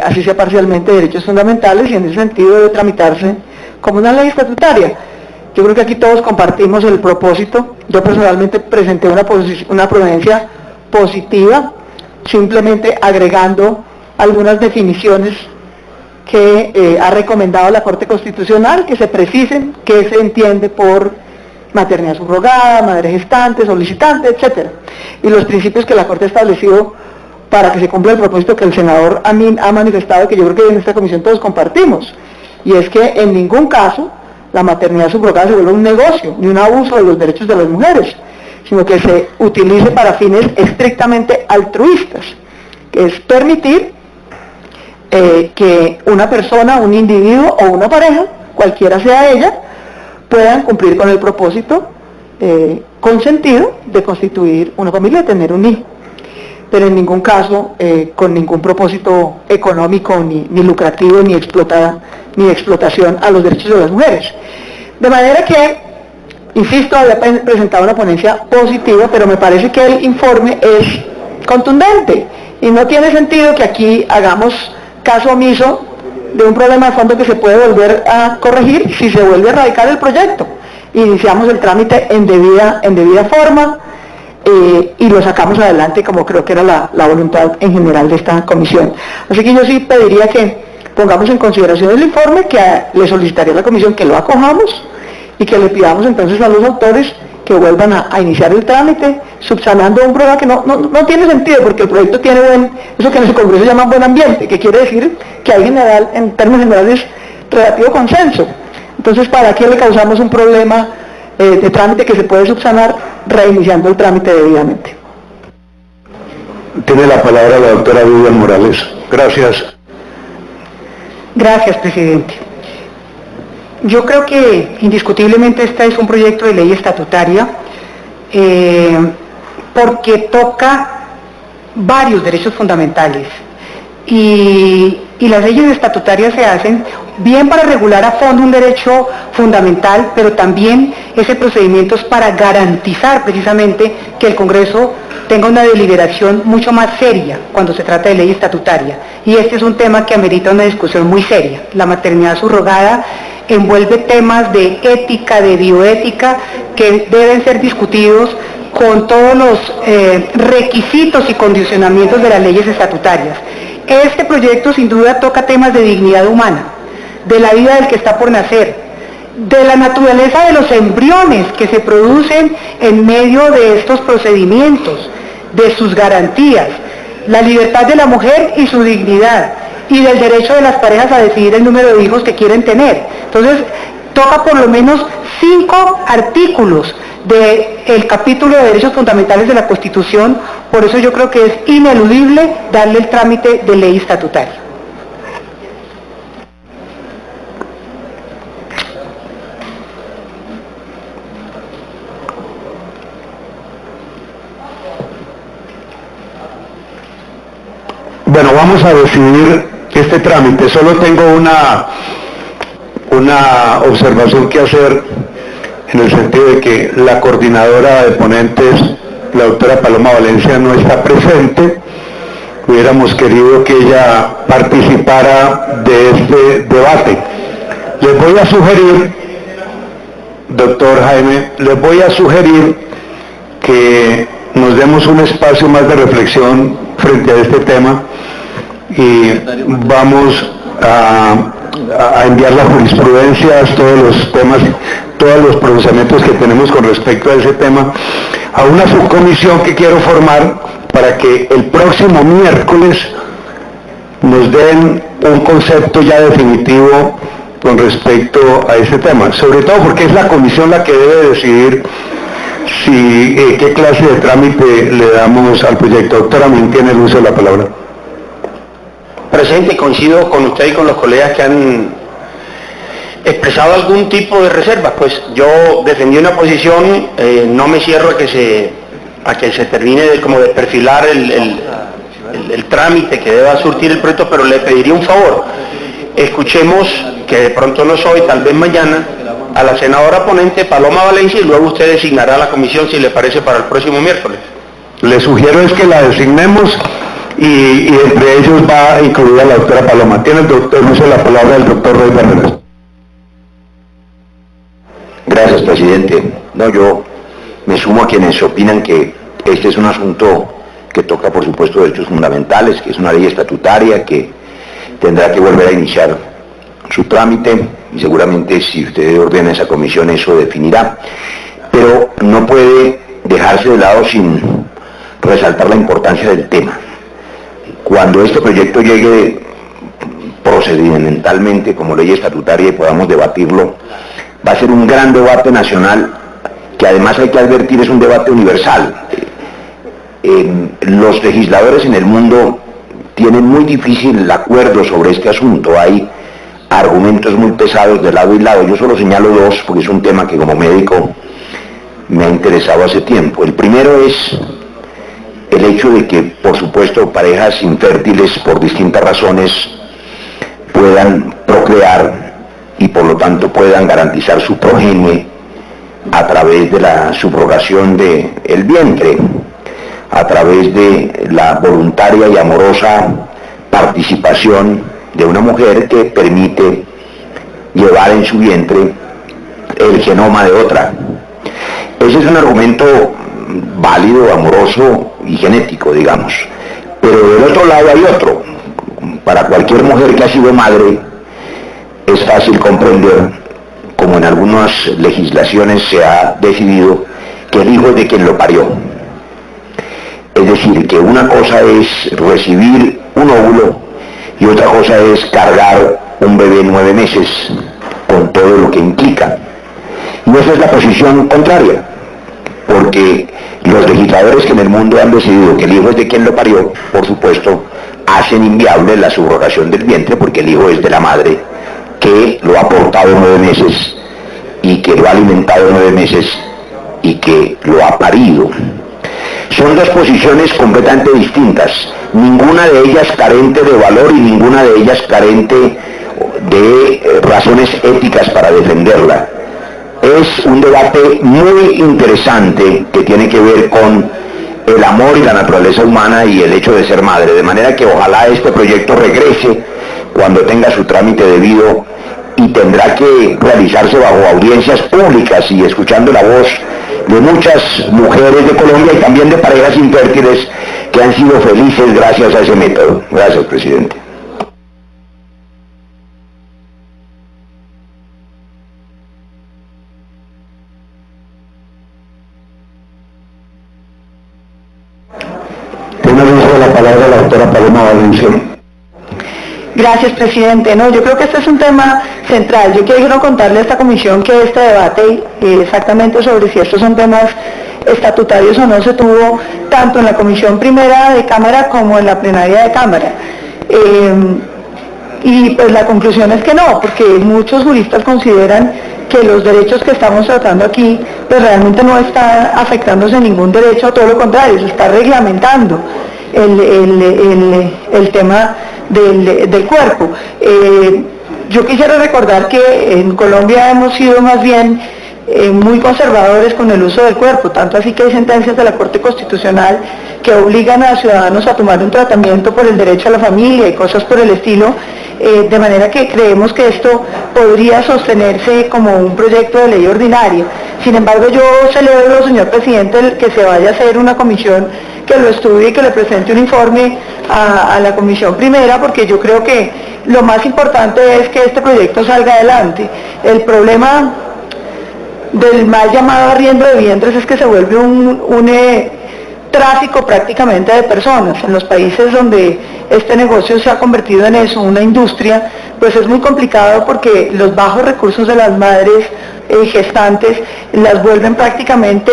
así sea parcialmente, derechos fundamentales, y en ese sentido debe tramitarse como una ley estatutaria. Yo creo que aquí todos compartimos el propósito. Yo personalmente presenté una ponencia positiva, simplemente agregando algunas definiciones que ha recomendado la Corte Constitucional, que se precisen qué se entiende por maternidad subrogada, madre gestante, solicitante, etc. Y los principios que la Corte ha establecido para que se cumpla el propósito que el senador Amin ha manifestado, que yo creo que en esta comisión todos compartimos, y es que en ningún caso la maternidad subrogada se vuelve un negocio, ni un abuso de los derechos de las mujeres, sino que se utilice para fines estrictamente altruistas, que es permitir que una persona, un individuo o una pareja, cualquiera sea ella, puedan cumplir con el propósito consentido de constituir una familia, de tener un hijo, pero en ningún caso con ningún propósito económico, ni lucrativo, ni explotación a los derechos de las mujeres. De manera que, insisto, había presentado una ponencia positiva, pero me parece que el informe es contundente y no tiene sentido que aquí hagamos caso omiso de un problema de fondo que se puede volver a corregir si se vuelve a radicar el proyecto. Iniciamos el trámite en debida forma y lo sacamos adelante, como creo que era la voluntad en general de esta comisión. Así que yo sí pediría que pongamos en consideración el informe, que le solicitaría a la comisión que lo acojamos y que le pidamos entonces a los autores que vuelvan a iniciar el trámite, subsanando un problema que no tiene sentido, porque el proyecto tiene eso que en el Congreso llaman buen ambiente, que quiere decir que hay en términos generales, relativo consenso. Entonces, ¿para qué le causamos un problema de trámite que se puede subsanar reiniciando el trámite debidamente? Tiene la palabra la doctora Vivian Morales. Gracias. Gracias, presidente. Yo creo que indiscutiblemente este es un proyecto de ley estatutaria porque toca varios derechos fundamentales y las leyes estatutarias se hacen bien para regular a fondo un derecho fundamental, pero también ese procedimiento es para garantizar precisamente que el Congreso tenga una deliberación mucho más seria cuando se trata de ley estatutaria. Y este es un tema que amerita una discusión muy seria. La maternidad subrogada envuelve temas de ética, de bioética, que deben ser discutidos con todos los requisitos y condicionamientos de las leyes estatutarias. Este proyecto sin duda toca temas de dignidad humana, de la vida del que está por nacer, de la naturaleza de los embriones que se producen en medio de estos procedimientos, de sus garantías, la libertad de la mujer y su dignidad, y del derecho de las parejas a decidir el número de hijos que quieren tener. Entonces, toca por lo menos 5 artículos del capítulo de derechos fundamentales de la Constitución. Por eso yo creo que es ineludible darle el trámite de ley estatutaria. Bueno, vamos a decidir este trámite. Solo tengo una observación que hacer, en el sentido de que la coordinadora de ponentes, la doctora Paloma Valencia, no está presente. Hubiéramos querido que ella participara de este debate. Les voy a sugerir, doctor Jaime, les voy a sugerir que nos demos un espacio más de reflexión frente a este tema y vamos a enviar las jurisprudencias, todos los temas, todos los pronunciamientos que tenemos con respecto a ese tema, a una subcomisión que quiero formar para que el próximo miércoles nos den un concepto ya definitivo con respecto a ese tema, sobre todo porque es la comisión la que debe decidir si, ¿qué clase de trámite le damos al proyecto? Doctora, ¿me tiene el uso de la palabra? Presidente, coincido con usted y con los colegas que han expresado algún tipo de reservas. Pues yo defendí una posición, no me cierro a que se termine de perfilar el trámite que deba surtir el proyecto, pero le pediría un favor. Escuchemos, que de pronto no soy, tal vez mañana, a la senadora ponente Paloma Valencia, y luego usted designará a la comisión, si le parece, para el próximo miércoles. Le sugiero es que la designemos y entre ellos va incluida la doctora Paloma. Tiene el uso de la palabra el doctor Roy Barreras. Gracias, presidente. No, yo me sumo a quienes opinan que este es un asunto que toca, por supuesto, derechos fundamentales, que es una ley estatutaria que tendrá que volver a iniciar su trámite y seguramente si usted ordena esa comisión eso definirá. Pero no puede dejarse de lado sin resaltar la importancia del tema. Cuando este proyecto llegue procedimentalmente como ley estatutaria y podamos debatirlo, va a ser un gran debate nacional que además hay que advertir es un debate universal. Los legisladores en el mundo tienen muy difícil el acuerdo sobre este asunto. Hay argumentos muy pesados de lado y lado. Yo solo señalo dos porque es un tema que como médico me ha interesado hace tiempo. El primero es el hecho de que, por supuesto, parejas infértiles por distintas razones puedan procrear y por lo tanto puedan garantizar su progenie a través de la subrogación del vientre, a través de la voluntaria y amorosa participación de una mujer que permite llevar en su vientre el genoma de otra. Ese es un argumento válido, amoroso y genético, digamos. Pero del otro lado hay otro. Para cualquier mujer que ha sido madre, es fácil comprender, como en algunas legislaciones se ha decidido, que el hijo es de quien lo parió. Es decir, que una cosa es recibir un óvulo y otra cosa es cargar un bebé 9 meses, con todo lo que implica. Y esa es la posición contraria, porque los legisladores que en el mundo han decidido que el hijo es de quien lo parió, por supuesto, hacen inviable la subrogación del vientre, porque el hijo es de la madre, que lo ha portado 9 meses y que lo ha alimentado 9 meses y que lo ha parido. Son dos posiciones completamente distintas, ninguna de ellas carente de valor y ninguna de ellas carente de razones éticas para defenderla. Es un debate muy interesante que tiene que ver con el amor y la naturaleza humana y el hecho de ser madre, de manera que ojalá este proyecto regrese cuando tenga su trámite debido y tendrá que realizarse bajo audiencias públicas y escuchando la voz de muchas mujeres de Colombia y también de parejas infértiles que han sido felices gracias a ese método. Gracias, presidente. Tiene el uso de la palabra la doctora Paloma Valencia. Gracias, presidente. No, yo creo que este es un tema central. Yo quiero contarle a esta comisión que este debate exactamente sobre si estos son temas estatutarios o no se tuvo tanto en la comisión primera de Cámara como en la plenaria de Cámara. Y pues la conclusión es que no, porque muchos juristas consideran que los derechos que estamos tratando aquí pues realmente no está afectándose ningún derecho, todo lo contrario, se está reglamentando el tema del cuerpo. Yo quisiera recordar que en Colombia hemos sido más bien muy conservadores con el uso del cuerpo, tanto así que hay sentencias de la Corte Constitucional que obligan a ciudadanos a tomar un tratamiento por el derecho a la familia y cosas por el estilo, de manera que creemos que esto podría sostenerse como un proyecto de ley ordinario. Sin embargo, yo celebro, señor presidente, que se vaya a hacer una comisión que lo estudie y que le presente un informe a la comisión primera, porque yo creo que lo más importante es que este proyecto salga adelante. El problema del mal llamado arriendo de vientres es que se vuelve un tráfico prácticamente de personas. En los países donde este negocio se ha convertido en eso, una industria, pues es muy complicado porque los bajos recursos de las madres gestantes las vuelven prácticamente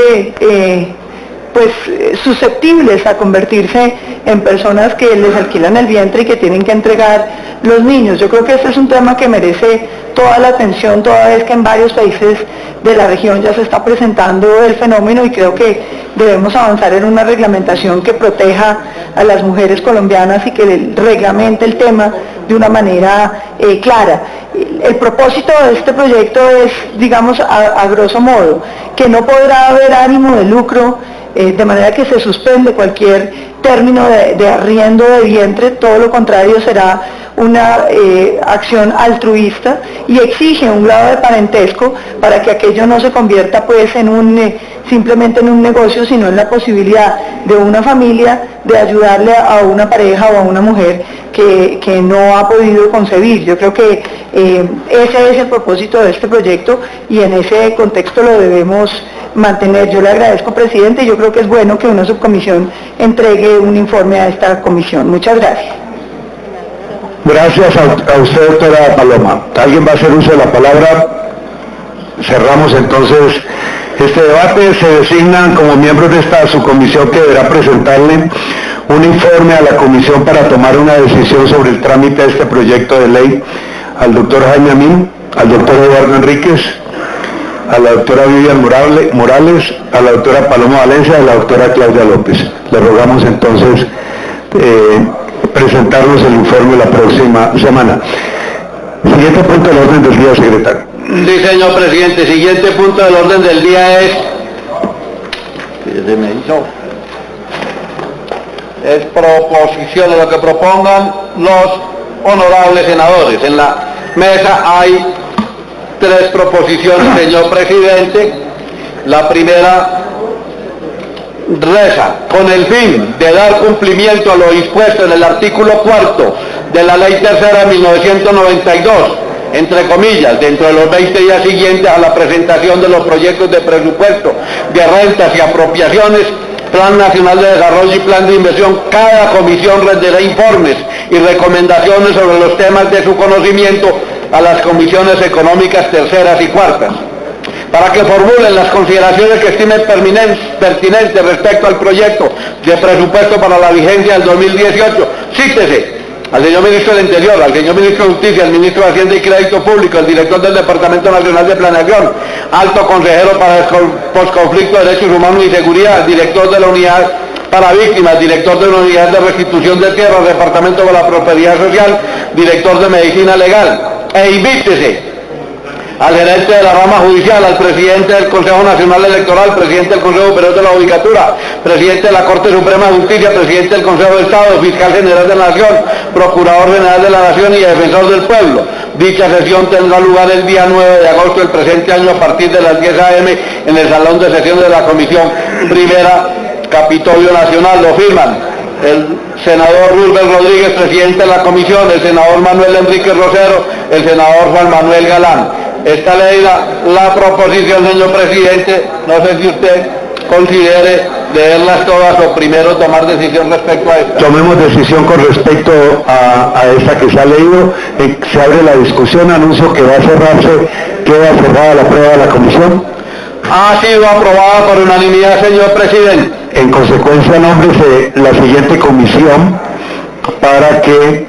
susceptibles a convertirse en personas que les alquilan el vientre y que tienen que entregar los niños. Yo creo que este es un tema que merece toda la atención, toda vez que en varios países de la región ya se está presentando el fenómeno, y creo que debemos avanzar en una reglamentación que proteja a las mujeres colombianas y que reglamente el tema de una manera clara. El propósito de este proyecto es, digamos, a grosso modo, que no podrá haber ánimo de lucro, de manera que se suspende cualquier término de arriendo de vientre, todo lo contrario, será una acción altruista, y exige un grado de parentesco para que aquello no se convierta pues en simplemente en un negocio, sino en la posibilidad de una familia de ayudarle a una pareja o a una mujer que no ha podido concebir. Yo creo que ese es el propósito de este proyecto, y en ese contexto lo debemos mantener. Yo le agradezco, presidente, y yo creo que es bueno que una subcomisión entregue un informe a esta comisión. Muchas gracias. Gracias a usted, doctora Paloma. ¿Alguien va a hacer uso de la palabra? Cerramos entonces este debate. Se designan como miembros de esta subcomisión que deberá presentarle un informe a la comisión para tomar una decisión sobre el trámite de este proyecto de ley al doctor Jaime Amin, al doctor Eduardo Enríquez, a la doctora Vivian Morales, a la doctora Paloma Valencia y a la doctora Claudia López. Le rogamos entonces presentarnos el informe la próxima semana. Siguiente punto del orden del día, secretario. Sí, señor presidente. Siguiente punto del orden del día es proposición de lo que propongan los honorables senadores. En la mesa hay 3 proposiciones, señor presidente. La primera reza: con el fin de dar cumplimiento a lo dispuesto en el artículo 4 de la Ley Tercera de 1992, entre comillas, dentro de los 20 días siguientes a la presentación de los proyectos de presupuesto, de rentas y apropiaciones, Plan Nacional de Desarrollo y Plan de Inversión, cada comisión rendirá informes y recomendaciones sobre los temas de su conocimiento a las comisiones económicas terceras y cuartas, para que formulen las consideraciones que estimen pertinentes respecto al proyecto de presupuesto para la vigencia del 2018. Cítese al señor Ministro del Interior, al señor Ministro de Justicia, al Ministro de Hacienda y Crédito Público, el Director del Departamento Nacional de Planeación, Alto Consejero para el Posconflicto de Derechos Humanos y Seguridad, Director de la Unidad para Víctimas, Director de la Unidad de Restitución de Tierras, Departamento de la Prosperidad Social, Director de Medicina Legal, e invítese al gerente de la rama judicial, al presidente del Consejo Nacional Electoral, presidente del Consejo Superior de la Judicatura, presidente de la Corte Suprema de Justicia, presidente del Consejo de Estado, fiscal general de la Nación, procurador general de la Nación y defensor del pueblo. Dicha sesión tendrá lugar el día 9 de agosto del presente año a partir de las 10 a.m. en el Salón de Sesiones de la Comisión Primera, Capitolio Nacional. Lo firman el senador Rubén Rodríguez, presidente de la comisión, el senador Manuel Enrique Rosero, el senador Juan Manuel Galán. Está leída la proposición, señor presidente. No sé si usted considere leerlas todas o primero tomar decisión respecto a esta. Tomemos decisión con respecto a esta que se ha leído. Se abre la discusión. Anuncio que va a cerrarse. Queda cerrada la prueba de la comisión. Ha sido aprobada por unanimidad, señor presidente. En consecuencia, nómbrese la siguiente comisión para que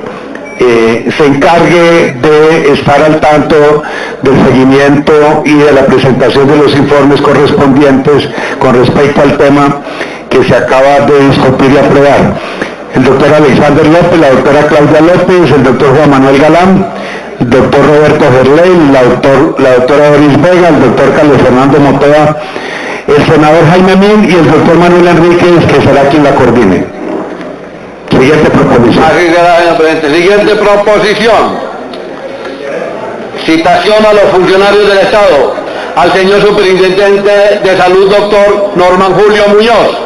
se encargue de estar al tanto del seguimiento y de la presentación de los informes correspondientes con respecto al tema que se acaba de discutir y aprobar. El doctor Alexander López, la doctora Claudia López, el doctor Juan Manuel Galán, el doctor Roberto Gerley, la doctora Doris Vega, el doctor Carlos Fernando Motoa, el senador Jaime Amin y el doctor Manuel Enríquez, que será quien la coordine. Siguiente proposición. Así será, señor presidente. Siguiente proposición. Citación a los funcionarios del Estado. Al señor Superintendente de Salud, doctor Norman Julio Muñoz.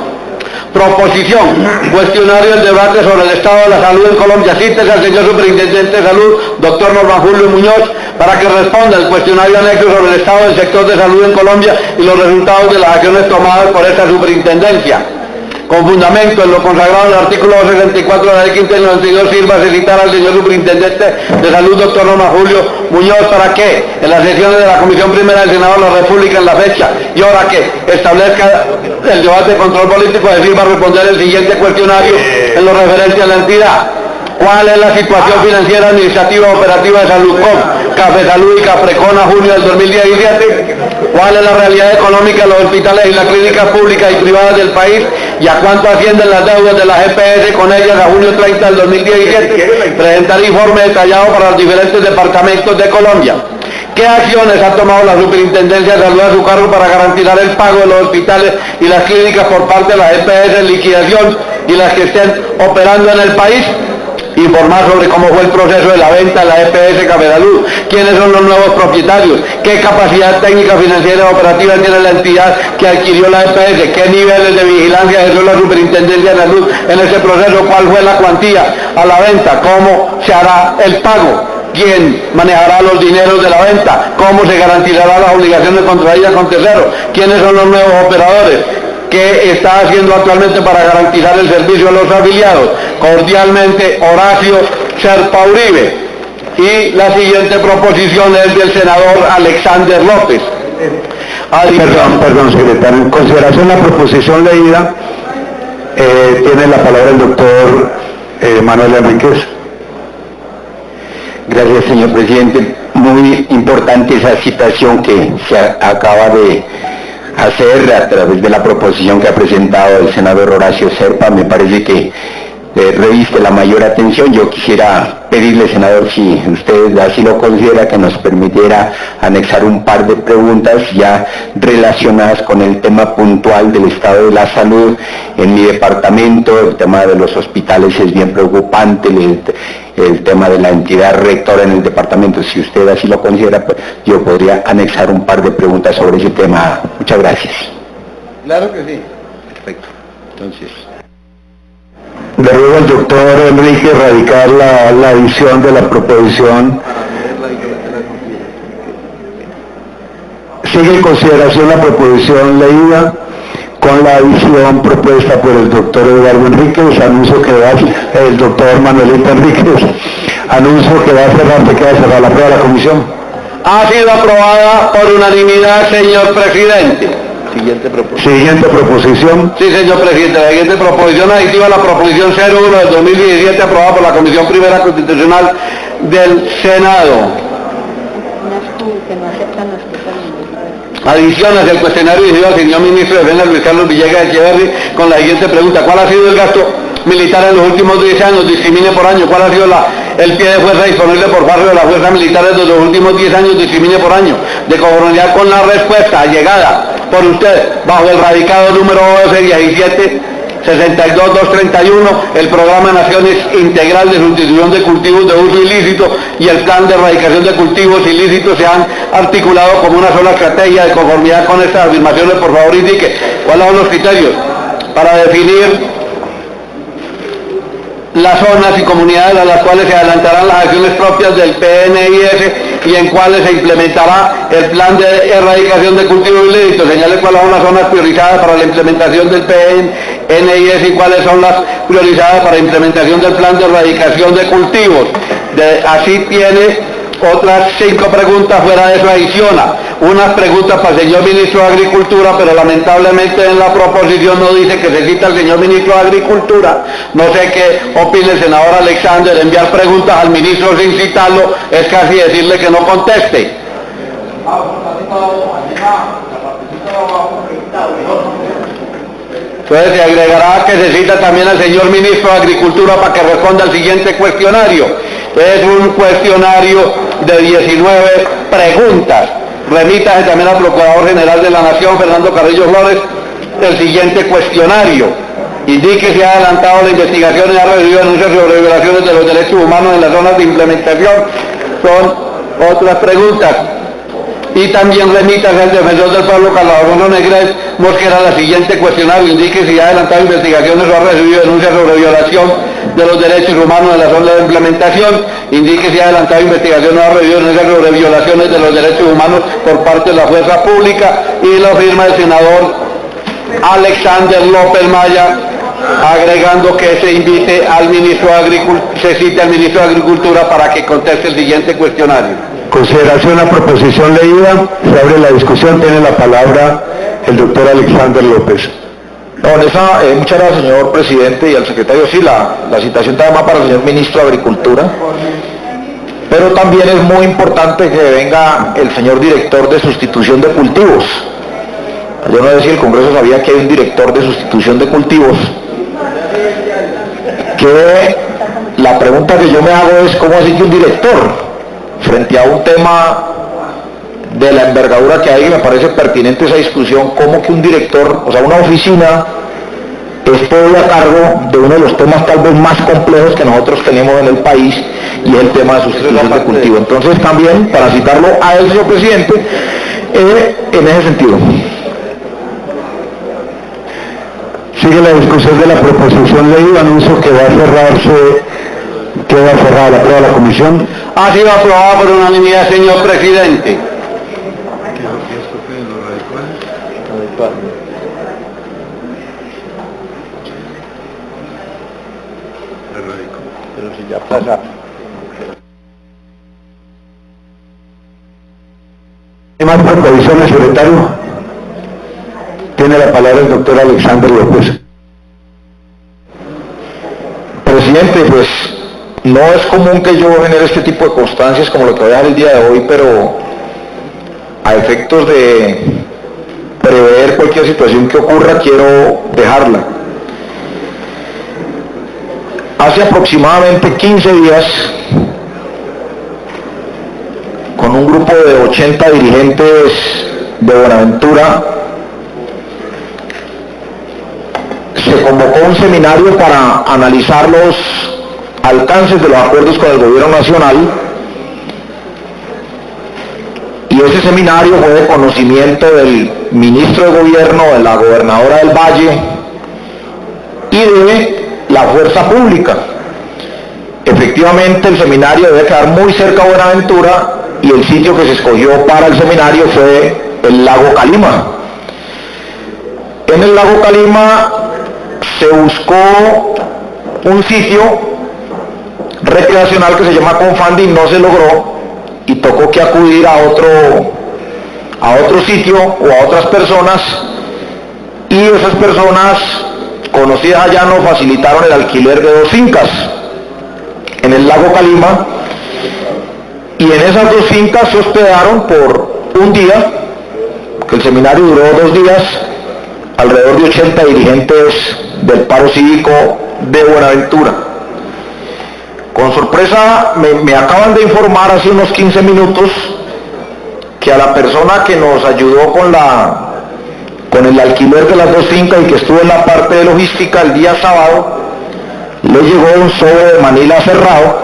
Proposición. Cuestionario del debate sobre el estado de la salud en Colombia. Cítese al señor Superintendente de Salud, doctor Norman Julio Muñoz, para que responda el cuestionario anexo sobre el estado del sector de salud en Colombia y los resultados de las acciones tomadas por esta superintendencia. Con fundamento en lo consagrado en el artículo 264 de la ley 15 del 92, sirva a citar al señor superintendente de salud, doctor Norman Julio Muñoz, para que en las sesiones de la Comisión Primera del Senado de la República en la fecha y hora que establezca el debate de control político, le sirva a responder el siguiente cuestionario en lo referente a la entidad. ¿Cuál es la situación financiera, administrativa, operativa de Saludcom, Cafesalud y Cafrecon a junio del 2017? ¿Cuál es la realidad económica de los hospitales y las clínicas públicas y privadas del país? ¿Y a cuánto ascienden las deudas de las EPS con ellas a junio 30 del 2017? Presentar informe detallado para los diferentes departamentos de Colombia. ¿Qué acciones ha tomado la Superintendencia de Salud a su cargo para garantizar el pago de los hospitales y las clínicas por parte de las EPS en liquidación y las que estén operando en el país? Informar sobre cómo fue el proceso de la venta de la EPS Cafesalud, quiénes son los nuevos propietarios, qué capacidad técnica, financiera y operativa tiene la entidad que adquirió la EPS, qué niveles de vigilancia ejerció la Superintendencia de Salud en ese proceso, cuál fue la cuantía a la venta, cómo se hará el pago, quién manejará los dineros de la venta, cómo se garantizará las obligaciones contraídas con terceros, quiénes son los nuevos operadores, qué está haciendo actualmente para garantizar el servicio a los afiliados. Cordialmente, Horacio Serpa Uribe. Y la siguiente proposición es del senador Alexander López. Perdón, secretario. En consideración de la proposición leída, tiene la palabra el doctor Manuel Enríquez. Gracias, señor presidente. Muy importante esa citación que se acaba de hacer a través de la proposición que ha presentado el senador Horacio Serpa. Me parece que reviste la mayor atención. Yo quisiera pedirle, senador, si usted así lo considera, que nos permitiera anexar un par de preguntas ya relacionadas con el tema puntual del estado de la salud en mi departamento. El tema de los hospitales es bien preocupante, el tema de la entidad rectora en el departamento. Si usted así lo considera, pues yo podría anexar un par de preguntas sobre ese tema. Muchas gracias. Claro que sí. Perfecto. Entonces, le ruego al doctor Enrique radicar la adición de la proposición. Sigue en consideración la proposición leída con la adición propuesta por el doctor Eduardo Enríquez. Anuncio que va el doctor Manuelito Enríquez. Anuncio que va a cerrar, que queda cerrada la prueba de la comisión. Ha sido aprobada por unanimidad, señor presidente. Siguiente proposición. Sí, señor presidente, la siguiente proposición aditiva a la proposición 01 del 2017 aprobada por la Comisión Primera Constitucional del Senado. Adiciones del cuestionario dirigido al señor ministro de Defensa Luis Carlos Villegas Echeverri con la siguiente pregunta: ¿cuál ha sido el gasto militar en los últimos 10 años? Discrimine por año. ¿Cuál ha sido el pie de fuerza disponible por barrio de las fuerzas militares de los últimos 10 años? Discrimine por año. De conformidad con la respuesta allegada por usted bajo el radicado número 1217 62-231, el Programa de Naciones Integral de Sustitución de Cultivos de Uso Ilícito y el Plan de Erradicación de Cultivos Ilícitos se han articulado como una sola estrategia. De conformidad con estas afirmaciones, por favor indique cuáles son los criterios para definir las zonas y comunidades a las cuales se adelantarán las acciones propias del PNIS y en cuáles se implementará el plan de erradicación de cultivos ilícitos. Señale cuáles son las zonas priorizadas para la implementación del PNIS y cuáles son las priorizadas para la implementación del plan de erradicación de cultivos. Así tiene otras 5 preguntas, fuera de eso adiciona unas preguntas para el señor ministro de Agricultura, pero lamentablemente en la proposición no dice que se cita al señor ministro de Agricultura. No sé qué opina el senador Alexander. Enviar preguntas al ministro sin citarlo es casi decirle que no conteste. Entonces se agregará que se cita también al señor ministro de Agricultura para que responda al siguiente cuestionario. Es un cuestionario de 19 preguntas. Remítase también al Procurador General de la Nación, Fernando Carrillo Flores, el siguiente cuestionario. Indique si ha adelantado la investigación y ha recibido denuncias sobre violaciones de los derechos humanos en las zonas de implementación. Son otras preguntas. Y también remítase al defensor del pueblo, Carlos Alfonso Negrez Mosquera, la siguiente cuestionario. Indique si ha adelantado investigaciones o ha recibido denuncias sobre violación de los derechos humanos en la zona de implementación. Indique si ha adelantado investigaciones o ha recibido denuncias sobre violaciones de los derechos humanos por parte de la fuerza pública. Y lo firma el senador Alexander López Maya, agregando que se invite al ministro de Agricultura para que conteste el siguiente cuestionario. Consideración a proposición leída. Se abre la discusión. Tiene la palabra el doctor Alexander López. Muchas gracias, señor presidente, y al secretario. Sí, la citación está más para el señor ministro de Agricultura, pero también es muy importante que venga el señor director de sustitución de cultivos. Yo no sé si el Congreso sabía que hay un director de sustitución de cultivos, que la pregunta que yo me hago es ¿cómo así que un director? Frente a un tema de la envergadura que hay, me parece pertinente esa discusión, cómo que un director, o sea, una oficina, esté a cargo de uno de los temas tal vez más complejos que nosotros tenemos en el país, y es el tema de sustitución de cultivo. Entonces también, para citarlo a él, señor presidente, en ese sentido. Sigue la discusión de la proposición leída. Anuncio que va a cerrarse. Queda cerrada la prueba de la comisión. Ha sido aprobada por unanimidad, señor presidente. Pero si ya pasa. ¿Hay más proposiciones, secretario? Tiene la palabra el doctor Alexander López. Presidente, pues no es común que yo genere este tipo de constancias como lo que voy a dar el día de hoy, pero a efectos de prever cualquier situación que ocurra, quiero dejarla. Hace aproximadamente 15 días, con un grupo de 80 dirigentes de Buenaventura, se convocó un seminario para analizar los alcances de los acuerdos con el gobierno nacional, y ese seminario fue de conocimiento del ministro de gobierno, de la gobernadora del Valle y de la fuerza pública. Efectivamente, el seminario debe quedar muy cerca de Buenaventura, y el sitio que se escogió para el seminario fue el lago Calima. En el lago Calima se buscó un sitio recreacional que se llama Confandi, no se logró, y tocó que acudir a otro sitio o a otras personas, y esas personas conocidas allá nos facilitaron el alquiler de 2 fincas en el lago Calima, y en esas 2 fincas se hospedaron por un día, que el seminario duró 2 días, alrededor de 80 dirigentes del paro cívico de Buenaventura. Con sorpresa me acaban de informar hace unos 15 minutos que a la persona que nos ayudó con el alquiler de las 2 fincas y que estuvo en la parte de logística el día sábado, le llegó un sobre de Manila cerrado,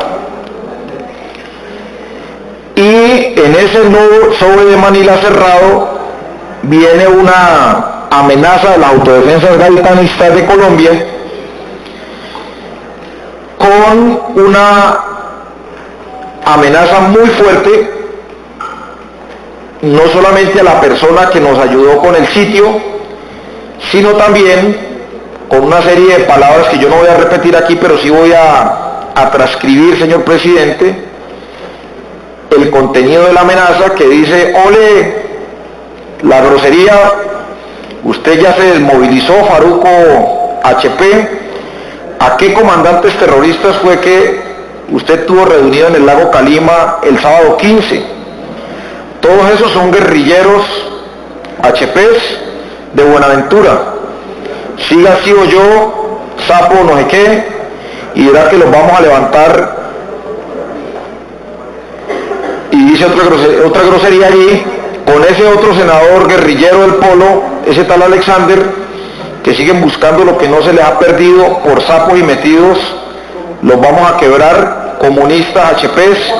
y en ese sobre de Manila cerrado viene una amenaza de las autodefensas gaitanistas de Colombia, con una amenaza muy fuerte, no solamente a la persona que nos ayudó con el sitio, sino también con una serie de palabras que yo no voy a repetir aquí, pero sí voy a transcribir, señor presidente, el contenido de la amenaza, que dice: ole, la grosería, usted ya se desmovilizó, Faruco HP. ¿A qué comandantes terroristas fue que usted tuvo reunido en el lago Calima el sábado 15? Todos esos son guerrilleros HPs de Buenaventura. Siga así o yo, sapo no sé qué, y dirá que los vamos a levantar. Y dice otra grosería allí, con ese otro senador guerrillero del Polo, ese tal Alexander, que siguen buscando lo que no se les ha perdido por sapos y metidos, los vamos a quebrar, comunistas, HPs.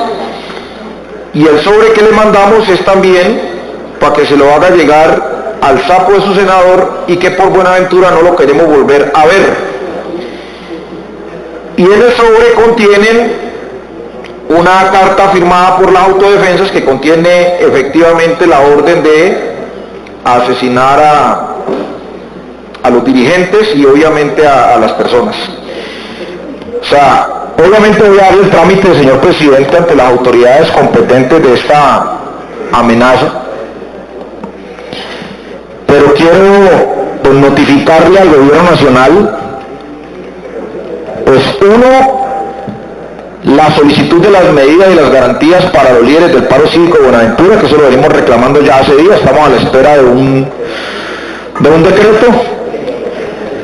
Y el sobre que le mandamos es también para que se lo haga llegar al sapo de su senador, y que por Buenaventura no lo queremos volver a ver. Y en el sobre contienen una carta firmada por las autodefensas que contiene efectivamente la orden de asesinar a los dirigentes y obviamente a las personas. O sea, obviamente voy a dar el trámite, señor presidente, ante las autoridades competentes de esta amenaza, pero quiero notificarle al gobierno nacional, pues uno, la solicitud de las medidas y las garantías para los líderes del paro cívico de Buenaventura, que eso lo venimos reclamando ya hace días, estamos a la espera de un decreto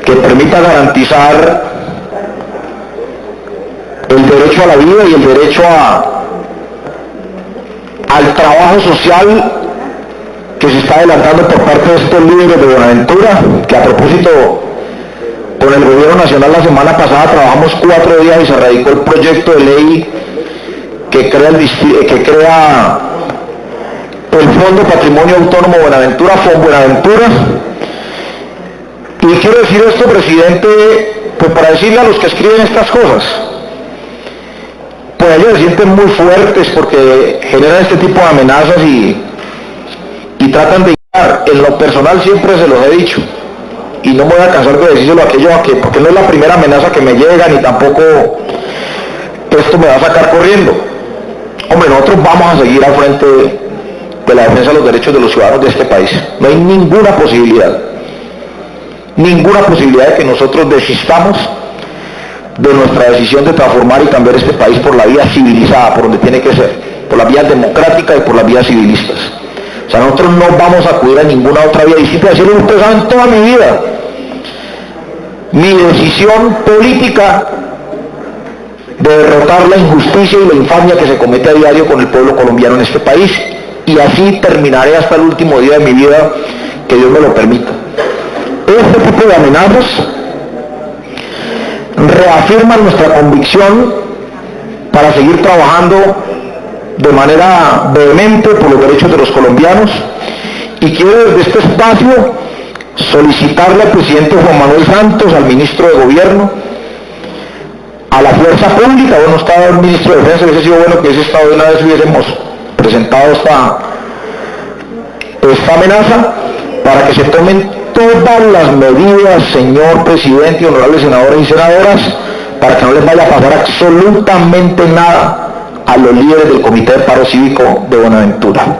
que permita garantizar el derecho a la vida y el derecho al trabajo social que se está adelantando por parte de estos líderes de Buenaventura, que a propósito con el gobierno nacional la semana pasada trabajamos 4 días y se radicó el proyecto de ley que crea el Fondo Patrimonio Autónomo Buenaventura, FONBuenaventura. Y quiero decir esto, presidente, pues para decirle a los que escriben estas cosas, pues ellos se sienten muy fuertes porque generan este tipo de amenazas y tratan de llegar. En lo personal siempre se los he dicho, y no me voy a cansar de decírselo porque no es la primera amenaza que me llega, ni tampoco esto me va a sacar corriendo. Hombre, nosotros vamos a seguir al frente de la defensa de los derechos de los ciudadanos de este país. No hay ninguna posibilidad de que nosotros desistamos de nuestra decisión de transformar y cambiar este país por la vía civilizada, por donde tiene que ser, por la vía democrática y por las vías civilistas. O sea, nosotros no vamos a acudir a ninguna otra vía distinta. Decirlo, ustedes saben toda mi vida, mi decisión política de derrotar la injusticia y la infamia que se comete a diario con el pueblo colombiano en este país, y así terminaré hasta el último día de mi vida, que Dios me lo permita. Este tipo de amenazas reafirman nuestra convicción para seguir trabajando de manera vehemente por los derechos de los colombianos, y quiero desde este espacio solicitarle al presidente Juan Manuel Santos, al ministro de Gobierno, a la fuerza pública, bueno, estaba el ministro de Defensa, hubiese sido bueno que ese estado de una vez hubiésemos presentado esta amenaza, para que se tomen todas las medidas, señor presidente y honorables senadores y senadoras, para que no les vaya a pasar absolutamente nada a los líderes del Comité de Paro Cívico de Buenaventura.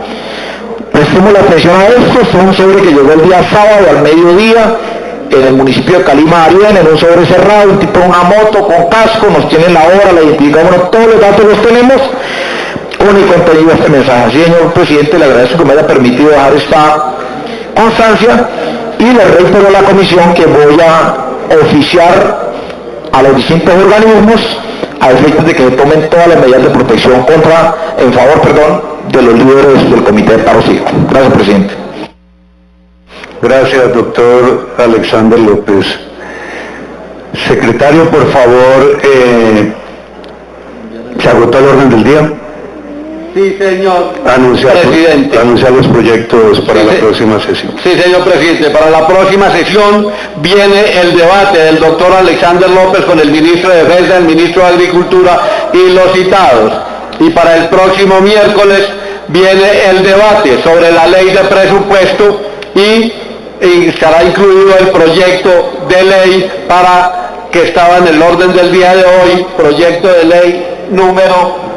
Prestemos la atención a esto. Fue un sobre que llegó el día sábado al mediodía en el municipio de Calima, Arién, en un sobre cerrado, un tipo en una moto con casco, nos tienen la hora, la identificamos, todos los datos los tenemos, con el contenido de este mensaje. Así, señor presidente, le agradezco que me haya permitido dejar esta constancia, y le reitero a la comisión que voy a oficiar a los distintos organismos a efectos de que se tomen todas las medidas de protección en favor de los líderes del Comité de Paro Cívico. Gracias, presidente. Gracias, doctor Alexander López. Secretario, por favor, ¿se agotó el orden del día? Sí, señor presidente. Anunciar los proyectos para la próxima sesión. Sí, señor presidente. Para la próxima sesión viene el debate del doctor Alexander López con el ministro de Defensa, el ministro de Agricultura y los citados. Y para el próximo miércoles viene el debate sobre la ley de presupuesto y estará incluido el proyecto de ley que estaba en el orden del día de hoy, proyecto de ley número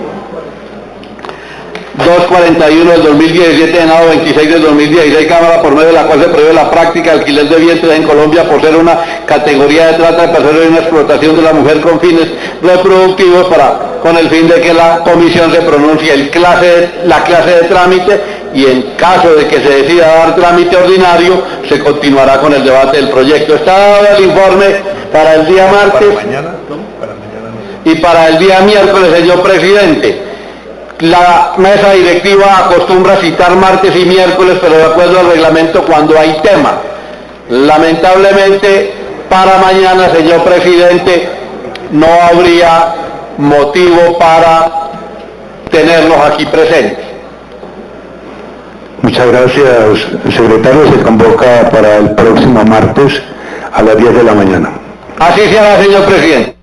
241 del 2017, Senado 26 del 2016, Cámara, por medio de la cual se prohíbe la práctica de alquiler de vientres en Colombia por ser una categoría de trata de personas y una explotación de la mujer con fines reproductivos, con el fin de que la comisión se pronuncie la clase de trámite, y en caso de que se decida dar trámite ordinario, se continuará con el debate del proyecto. Está dado el informe para el día martes y para el día miércoles, señor presidente. La mesa directiva acostumbra citar martes y miércoles, pero de acuerdo al reglamento cuando hay tema. Lamentablemente, para mañana, señor presidente, no habría motivo para tenerlos aquí presentes. Muchas gracias, secretario. Se convoca para el próximo martes a las 10 de la mañana. Así se hará, señor presidente.